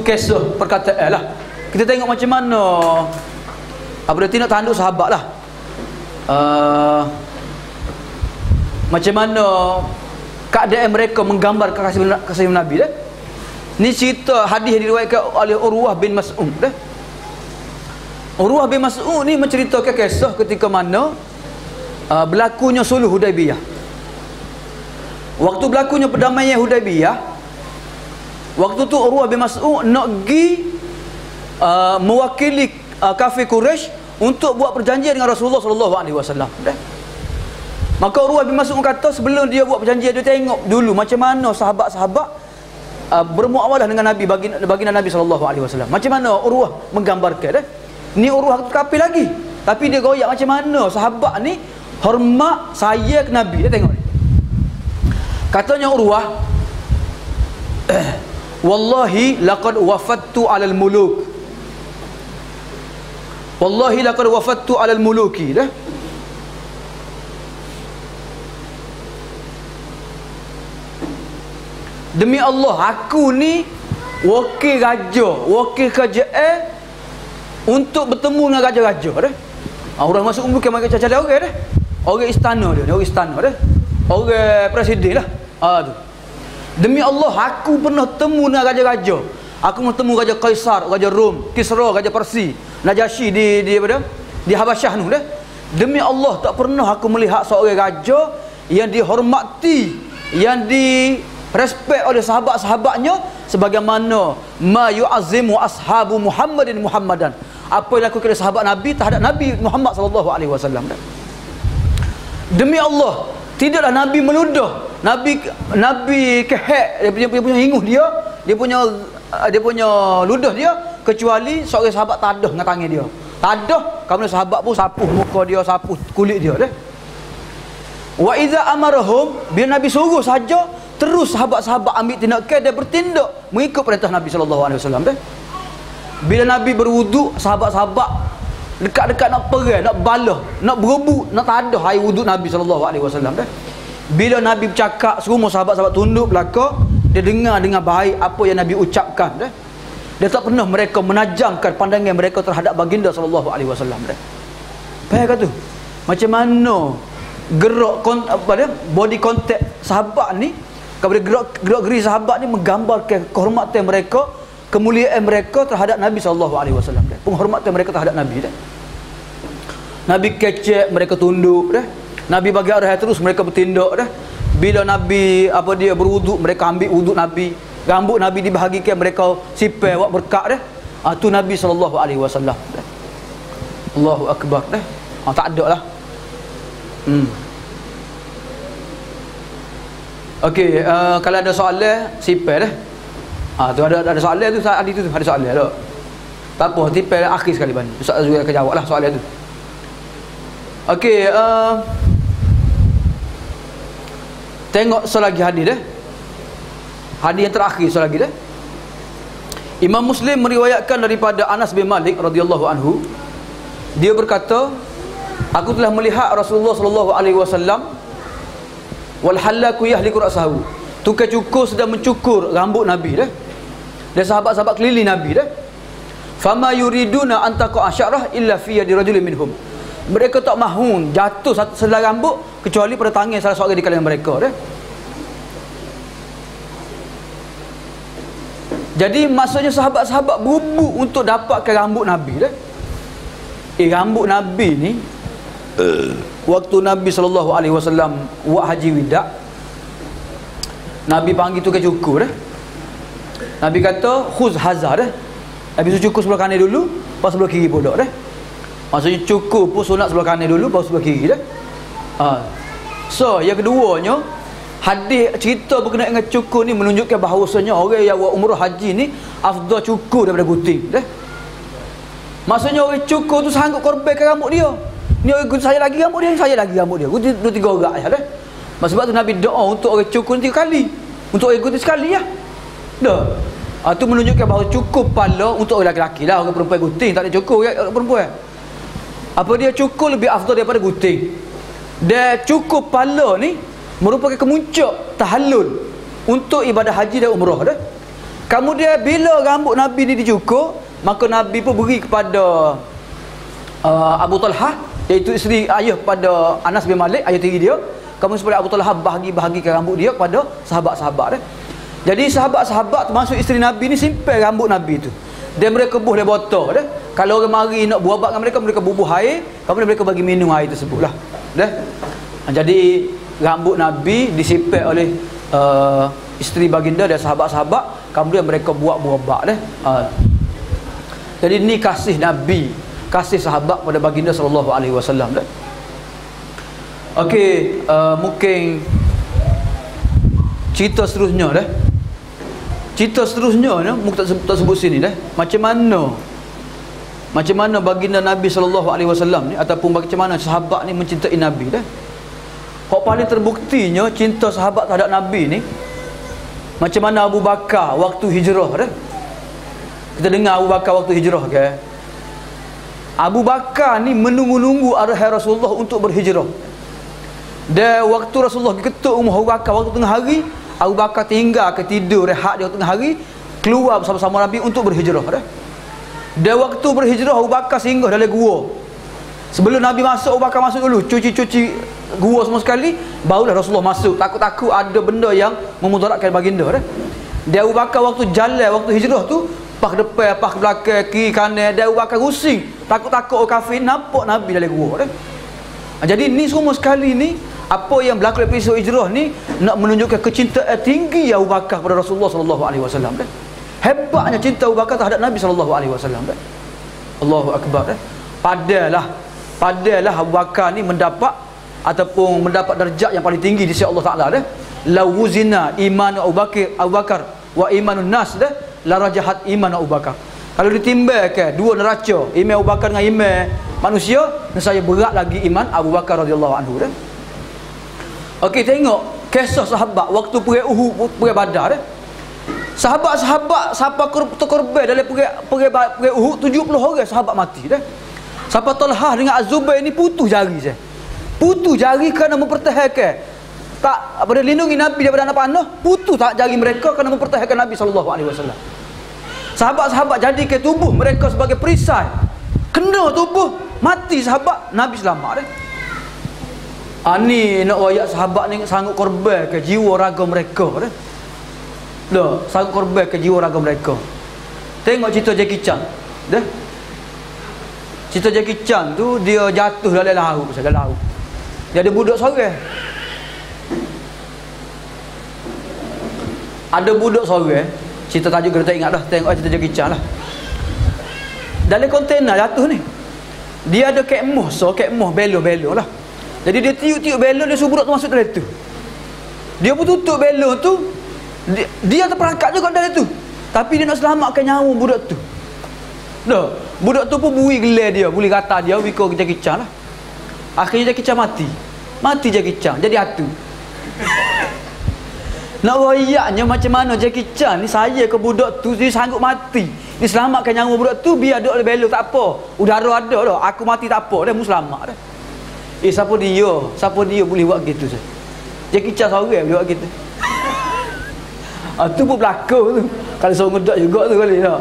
kisah perkataan lah. Kita tengok macam mana apa dia nak tanduk sahabat lah, macam mana keadaan mereka menggambar kasih Nabi ni cerita hadis yang diriwayatkan oleh Urwah bin Mas'ud Urwah bin Mas'ud ni menceritakan kisah ketika mana berlakunya suluh Hudaibiyah. Waktu berlakunya perdamaian Hudaibiyah, waktu tu Urwah bin Mas'ud nak pergi mewakili kafir Quraisy untuk buat perjanjian dengan Rasulullah sallallahu alaihi wasallam. Maka Urwah bin Mas'ud kata sebelum dia buat perjanjian, dia tengok dulu macam mana sahabat-sahabat bermuamalah dengan Nabi, baginda Nabi sallallahu alaihi wasallam. Macam mana Urwah menggambarkan ni Urwah kafir lagi, tapi dia goyak macam mana sahabat ni hormat sayang Nabi. Dia tengok ni. Katanya Urwah, wallahi laqad wafattu 'alal muluk. Wallahi laqad wafattu 'alal muluki. Demi Allah, aku ni wakil raja, wakil kerajaan untuk bertemu dengan raja-raja Orang masuk umur makan cacat orang dah. Orang istana dia, orang istana dah. Orang presiden lah. Tu. Demi Allah aku pernah temu dengan raja-raja. Aku pernah temu Raja Kaisar, Raja Rom, Kisra, Raja Parsi, Najasyi di apa dah? Di Habasyah tu dah. Demi Allah tak pernah aku melihat seorang raja yang dihormati, yang direspek oleh sahabat-sahabatnya sebagaimana ma yu'azzimu ashabu Muhammadin Muhammadan. Apa yang dilakukan oleh sahabat Nabi terhadap Nabi Muhammad sallallahu alaihi wasallam. Demi Allah, tidaklah Nabi meludah, Nabi kehek dia punya hingus dia punya ludah dia, kecuali seorang sahabat tadah dengan tangan dia. Tadah, kerana sahabat pun sapuh muka dia, sapuh kulit dia dah. Wa idza amarahum, bila Nabi suruh saja, terus sahabat-sahabat ambil tindakan dan bertindak mengikut perintah Nabi sallallahu alaihi wasallam dah. Bila Nabi berwuduk, sahabat-sahabat dekat-dekat nak perang, nak balah, nak berebut, nak tadah air wuduk Nabi sallallahu alaihi wasallam dah. Bila Nabi bercakap, semua sahabat-sahabat tunduk belakang, dia dengar dengan baik apa yang Nabi ucapkan dah. Dia tak pernah mereka menajamkan pandangan mereka terhadap baginda sallallahu alaihi wasallam dah. Faham kata tu? Macam mana gerak body contact sahabat ni, kepada gerak-geri sahabat ni menggambarkan kehormatan mereka, kemuliaan mereka terhadap Nabi sallallahu alaihi wasallam dah. Penghormatan mereka terhadap Nabi dah. Nabi kecek, mereka tunduk dah. Nabi bagi arahan terus, mereka bertindak dah. Bila Nabi dia berwuduk, mereka ambil wuduk Nabi. Rambut Nabi dibahagikan, mereka sipai buat berkat dah. Tu Nabi sallallahu alaihi wasallam dah. Allahu akbar dah. Tak ada lah. Okey, kalau ada soalan sipai dah. Tu ada soalan tu, tadi tu ada soalan tak? Tak apa, sipai akhir sekali bani. Ustaz juga akan jawablah soalan tu. Okey, tengok selagi hadis dah. Hadis yang terakhir selagi dah. Imam Muslim meriwayatkan daripada Anas bin Malik radhiyallahu anhu. Dia berkata, aku telah melihat Rasulullah sallallahu alaihi wasallam wal halaku yahliku ra'sahu. Tukar cukur sedang mencukur rambut Nabi dah. Dan sahabat-sahabat keliling Nabi dah. Fama yuriduna an taqa asyarah illa fi yadi rajulin minhum. Mereka tak mahu jatuh satu selai rambut kecuali pada tangan salah seorang di kalangan mereka dah. Jadi maksudnya sahabat-sahabat berebut untuk dapatkan rambut Nabi dah. Rambut Nabi ni waktu Nabi sallallahu alaihi wasallam buat haji wida, Nabi panggil tukar cukur dah. Nabi kata khuz hazar dah. Nabi suruh cukur sebelah kanan dulu, lepas sebelah kiri pula dah. Maksudnya cukur pun sunat sebelah kanan dulu, baru sebelah kiri dah. So yang keduanya, hadis cerita berkenaan dengan cukur ni menunjukkan bahawasanya orang yang buat umrah haji ni afdal cukur daripada gunting dah. Maksudnya orang cukur tu sanggup korbankan rambut dia. Ni orang gunting saya lagi rambut dia, saya lagi rambut dia. Gunting 2-3 orang aja dah. Sebab tu Nabi doa untuk orang cukur 3 kali. Untuk orang gunting sekali ya. Dah. Tu menunjukkan bahawa cukur kepala untuk orang lelaki lah. Orang perempuan gunting tak ada cukur orang perempuan. Apa dia cukur lebih afdal daripada gunting. Dan cukur kepala ni merupakan kemuncak tahallul untuk ibadah haji dan umrah dah. Kemudian bila rambut Nabi ni dicukur, maka Nabi pun beri kepada Abu Talhah, iaitu isteri ayah kepada Anas bin Malik, ayah tiri dia. Kemudian supaya Abu Talhah bahagi-bahagikan rambut dia kepada sahabat-sahabat dah. Jadi sahabat-sahabat termasuk isteri Nabi ni simpan rambut Nabi tu. Dan mereka buh dia botol dah. Kalau orang mari nak buat dengan mereka bubuh air, kemudian mereka bagi minum air tersebut lah. Dah. Jadi rambut Nabi disimpan oleh isteri baginda dan sahabat-sahabat, kemudian mereka buat buah dah. Jadi ni kasih Nabi, kasih sahabat pada baginda sallallahu alaihi wasallam dah. Okey, mungkin cerita seterusnya dah. Cerita seterusnya ni mungkin tak sebut sini dah. Macam mana baginda Nabi sallallahu alaihi wasallam ni ataupun macam mana sahabat ni mencintai Nabi dah. Hak paling terbuktinya cinta sahabat terhadap Nabi ni macam mana Abu Bakar waktu hijrah dah. Kita dengar Abu Bakar waktu hijrah ke. Abu Bakar ni menunggu-nunggu arahan Rasulullah untuk berhijrah. Dan waktu Rasulullah ketuk rumah Abu Bakar waktu tengah hari, Abu Bakar tinggal ke tidur rehat dia tengah hari, keluar bersama-sama Nabi untuk berhijrah dah. Dan waktu berhijrah Abu Bakar singgah dalam gua. Sebelum Nabi masuk, Abu Bakar masuk dulu, cuci gua semua sekali, barulah Rasulullah masuk. Takut-takut ada benda yang memudaratkan baginda dah. Dia Abu Bakar waktu jalan, waktu hijrah tu, pak depan, pak belakang, kiri kanan, dia Abu Bakar pusing. Takut-takut orang kafir nampak Nabi dalam gua dah. Jadi ni semua sekali ni, apa yang berlaku dalam peristiwa hijrah ni nak menunjukkan kecintaan tinggi Abu Bakar kepada Rasulullah sallallahu alaihi wasallam dah. Hebatnya cinta Abu Bakar terhadap Nabi sallallahu alaihi wasallam dah. Allahu akbar dah. Padalah Abu Bakar ni mendapat darjat yang paling tinggi di sisi Allah Taala dah. La wuzina iman Abu Bakar wa imanun nas dah, la rajahat iman Abu Bakar. Kalau ditimbangkan dua neraca, iman Abu Bakar dengan iman manusia, nescaya berat lagi iman Abu Bakar radhiyallahu anhu dah. Okey, tengok kisah sahabat waktu perang Uhud, perang Badar dah. Sahabat-sahabat siapa terkorban dalam perang Uhud, 70 orang sahabat mati dah. Siapa Talhah dengan Az-Zubair ni putus jari saya. Putus jari kerana mempertahankan tak pada lindungi Nabi daripada anak panah, putus tak jari mereka kerana mempertahankan Nabi sallallahu alaihi wasallam. Sahabat-sahabat jadikan tubuh mereka sebagai perisai. Kena tubuh, mati sahabat, Nabi selamat dah. Ni nak royak sahabat ni sanggup korban ke jiwa raga mereka dah. Dah, sanggup korban ke jiwa raga mereka. Tengok cerita Jackie Chan. Dah. Cerita Jackie Chan tu dia jatuh dalam laut, dalam laut. Dia ada budak seorang. Ada budak seorang. Cerita tajuk kita tak ingat dah. Tengok cerita Jackie Chan lah. Dalam kontainer jatuh ni. Dia ada kemah, kemah belon lah. Jadi dia tiup-tiup belon, dia suruh budak tu masuk dalam tu. Dia pun tutup belon tu. Dia terperangkap juga dalam tu. Tapi dia nak selamatkan nyawa budak tu. Dah, budak tu pun bui gelar dia, buli kata dia wiko Jackie Chan lah. Akhirnya Jackie Chan mati. Mati Jackie Chan, jadi hatu. Nak royaknya macam mana Jackie Chan ni saya ke budak tu dia sanggup mati. Dia selamatkan nyawa budak tu, biar duk oleh belok tak apa. Udara ada dah, aku mati tak apa dah, mu selamat dah. Siapa dia boleh buat gitu sah. Jackie Chan seorang boleh buat gitu. Tu pun berlaku tu. Kalau seorang gedak juga tu kali dah.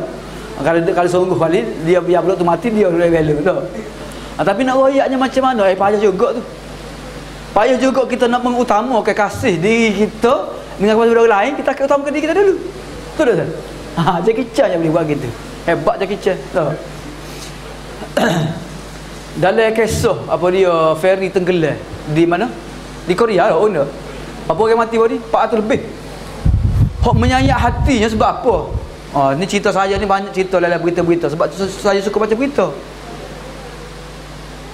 Kalau sungguh kali dia biar budak tu mati, dia boleh bela tu. Tapi nak royaknya macam mana? Payah juga tu. Payah juga kita nak mengutamakan kasih diri kita dengan kepada orang lain, kita akan utamakan diri kita dulu. Betul tak? Jackie Chan yang boleh buat gitu. Hebat Jackie Chan. Dalam kisah apa dia ferry tenggelam di mana? Di Korea lah, owner. Apa orang mati tadi? 400 lebih. Hok menyayak hatinya sebab apa? Ni cerita saya ni banyak cerita dalam berita-berita. Sebab saya suka baca berita.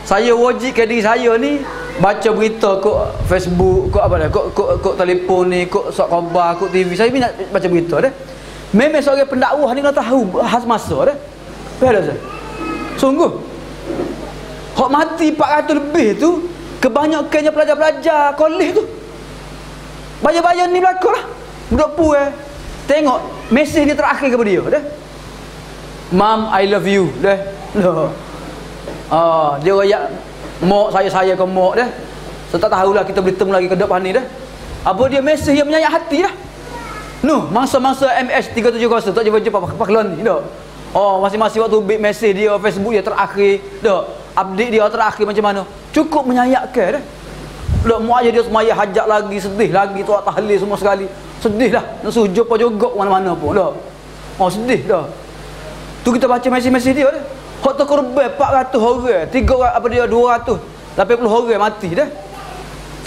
Saya wajibkan diri saya ni baca berita kok Facebook, kok apa dah, kok telefon ni, kok sok khabar, kok TV. Saya minat baca berita dah. Memang seorang pendakwah ni kena tahu khas masa dah. Faham tak? Sungguh. Hok mati 400 lebih tu kebanyakannya pelajar-pelajar kolej tu. Banyak-banyak ni berlaku lah. Budak puan. Tengok mesej dia terakhir kepada dia dah. Mom, I love you dah. Dia royak mok saya ke mok dah. Saya tak tahulah kita boleh temu lagi ke depan ni dah. Apa dia mesej yang menyayat hati dah. Masa-masa MS370 tak jumpa paklon ni dah. Masing-masing waktu big mesej dia Facebook dia terakhir dah. Update dia terakhir macam mana. Cukup menyayatkan dah. Mak aja dia semaya hajat lagi, sedih lagi, tuak tahlil semua sekali. Sedih dah, nak suruh jumpa jogok mana-mana pun dah. Sedih dah. Tu kita baca mesej-mesej dia dah. Hak terkorban 400 orang, 280 orang mati dah.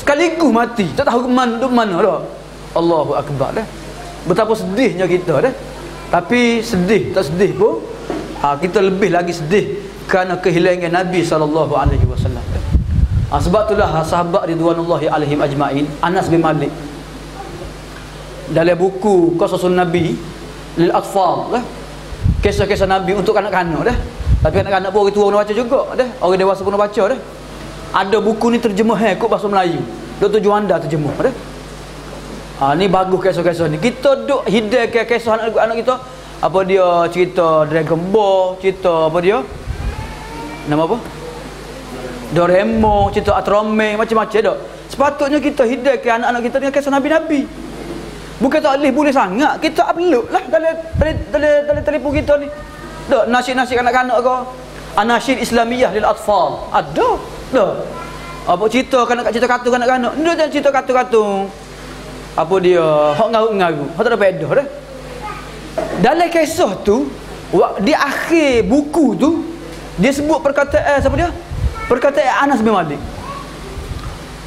Sekaligus mati, tak tahu ke mana dah. Allahu akbar dah. Betapa sedihnya kita dah. Tapi sedih tak sedih pun kita lebih lagi sedih kerana kehilangan Nabi sallallahu alaihi wasallam. Sebab itulah sahabat ridwanullahi alaihim ajmain, Anas bin Malik dalam buku Qasasun Nabi lil Atfal lah, kisah-kisah Nabi untuk kanak-kanak dah. Tapi kanak-kanak pun orang tua nak baca juga dah, orang dewasa pun nak baca dah. Ada buku ni terjemahan ikut bahasa Melayu, Dr. Juanda terjemah dah. Ni bagus kisah-kisah ni. Kita duk hidayah kisah anak kita. Apa dia cerita Dragon Ball, cerita apa dia? Nama apa? Doraemon, cerita Ultraman, macam-macam dah. Sepatutnya kita hidayah anak-anak kita dengan kisah Nabi-Nabi. Bukan tak boleh sangat. Kita upload lah dalam telefon kita ni. Dak nasi-nasi kanak-kanak ke. Anasyid Islamiyah lil atfal. Ada. Dah. Apa cerita cerita kartun kanak-kanak. Dia jangan cerita kartun-kartun. Apa dia? Hak ngaru-ngaru. Hak tak ada faedah dah. Dalam kisah tu, di akhir buku tu, dia sebut perkataan siapa dia? Perkataan Anas bin Malik.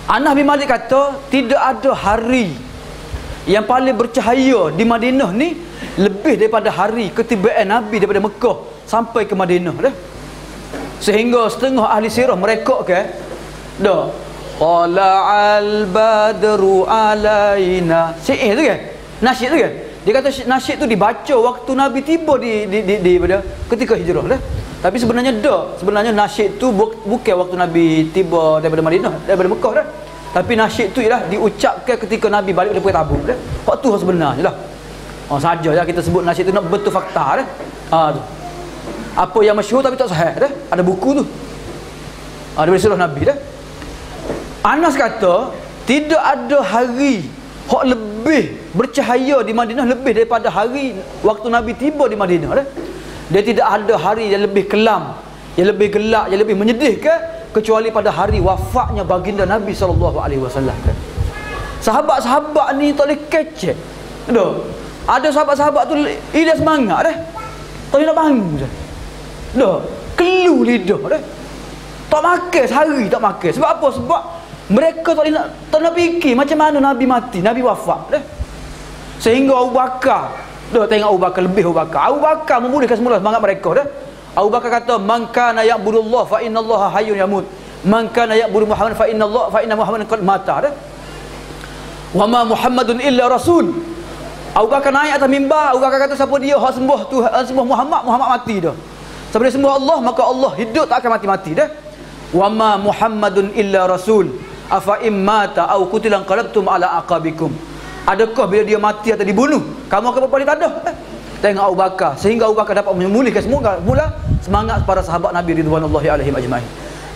Anas bin Malik kata, tidak ada hari yang paling bercahaya di Madinah ni lebih daripada hari ketibaan Nabi daripada Mekah sampai ke Madinah dah. Sehingga setengah ahli sirah mereka dah tala'al badru alaina. Syair tu kan? Nasyid tu kan? Dia kata nasyid tu dibaca waktu Nabi tiba di pada ketika hijrah dah. Tapi sebenarnya sebenarnya nasyid tu bukan waktu Nabi tiba daripada Madinah, daripada Mekah dah. Tapi nasyid tu ialah diucapkan ketika Nabi balik daripada Tabuk dah. Hak tu sebenarnya lah. Sajalah kita sebut nasyid tu nak betul fakta dah. Tu. Apa yang masyhur tapi tak sahih dah. Ada buku tu. Daripada surah Nabi dah. Anas kata tidak ada hari hak lebih bercahaya di Madinah lebih daripada hari waktu Nabi tiba di Madinah dah. Dia tidak ada hari yang lebih kelam, yang lebih gelap, yang lebih menyedihkan kecuali pada hari wafatnya baginda Nabi SAW. Sahabat-sahabat ni tak boleh kecek. Ada sahabat-sahabat tu hilang semangat dah. Tak boleh nak bangun dah. Kelu lidah dah. Tak makan sehari tak makan. Sebab apa? Sebab mereka tak nak fikir macam mana Nabi mati, Nabi wafat dah. Sehingga Abu Bakar, tengok Abu Bakar, lebih Abu Bakar memulihkan semula semangat mereka dah. Abu Bakar kata, "Man kana ya'budullah fa innallaha hayyun yamut. Man kana ya'budu Muhammad fa inna Muhammadan qad mata." Dah. "Wa ma Muhammadun illa rasul." Abu Bakar naik atas mimbar, Abu Bakar kata, siapa dia hak sembah Tuhan, sembah Muhammad mati dah. Siapa dia sembah Allah, maka Allah hidup, tak akan mati-mati dah. "Wa ma Muhammadun illa rasul. Afa immata au qutilan qalabtum ala aqabikum." Adakah bila dia mati atau dibunuh, kamu akan berpaling tadah? Tengok Abu Bakar, sehingga Abu Bakar dapat memulihkan mula semangat para sahabat Nabi ridwanullahi alaihim ajmain.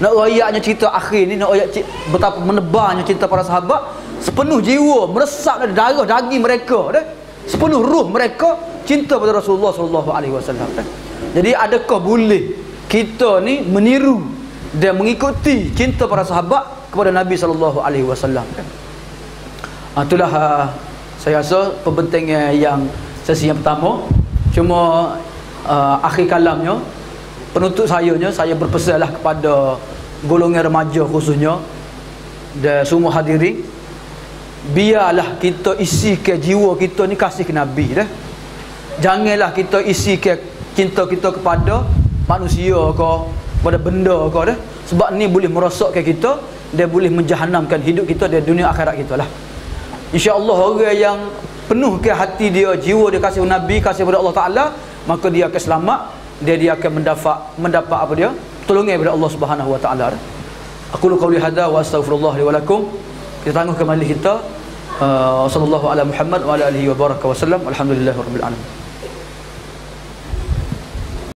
Nak royaknya cerita akhir ni, nak royak betapa menebarnya cinta para sahabat, sepenuh jiwa, meresap dari darah daging mereka dah. Sepenuh ruh mereka cinta pada Rasulullah sallallahu alaihi wasallam. Jadi adakah boleh kita ni meniru dan mengikuti cinta para sahabat kepada Nabi sallallahu alaihi wasallam? Itulah saya rasa pembentengan yang sesi yang pertama. Cuma akhir kalamnya, penutup saya berpesanlah kepada golongan remaja khususnya dan semua hadirin, biarlah kita isikan jiwa kita ni kasih ke Nabi dah. Janganlah kita isikan cinta kita kepada manusia ke, kepada benda ke dah. Sebab ni boleh merosakkan kita dan boleh menjahanamkan hidup kita dan dunia akhirat kita lah. InsyaAllah orang yang penuh ke hati dia, jiwa dia kasih Nabi, kasih kepada Allah Ta'ala, maka dia akan selamat, dia akan mendapat apa dia? Pertolongan daripada Allah Subhanahu Wa Ta'ala. Aku qauli hadza wa astaghfirullah li wa lakum. Kita tangguh kembali kita. Sallallahu ala Muhammad wa ala alihi wa baraka wa sallam. Alhamdulillahirabbil alamin.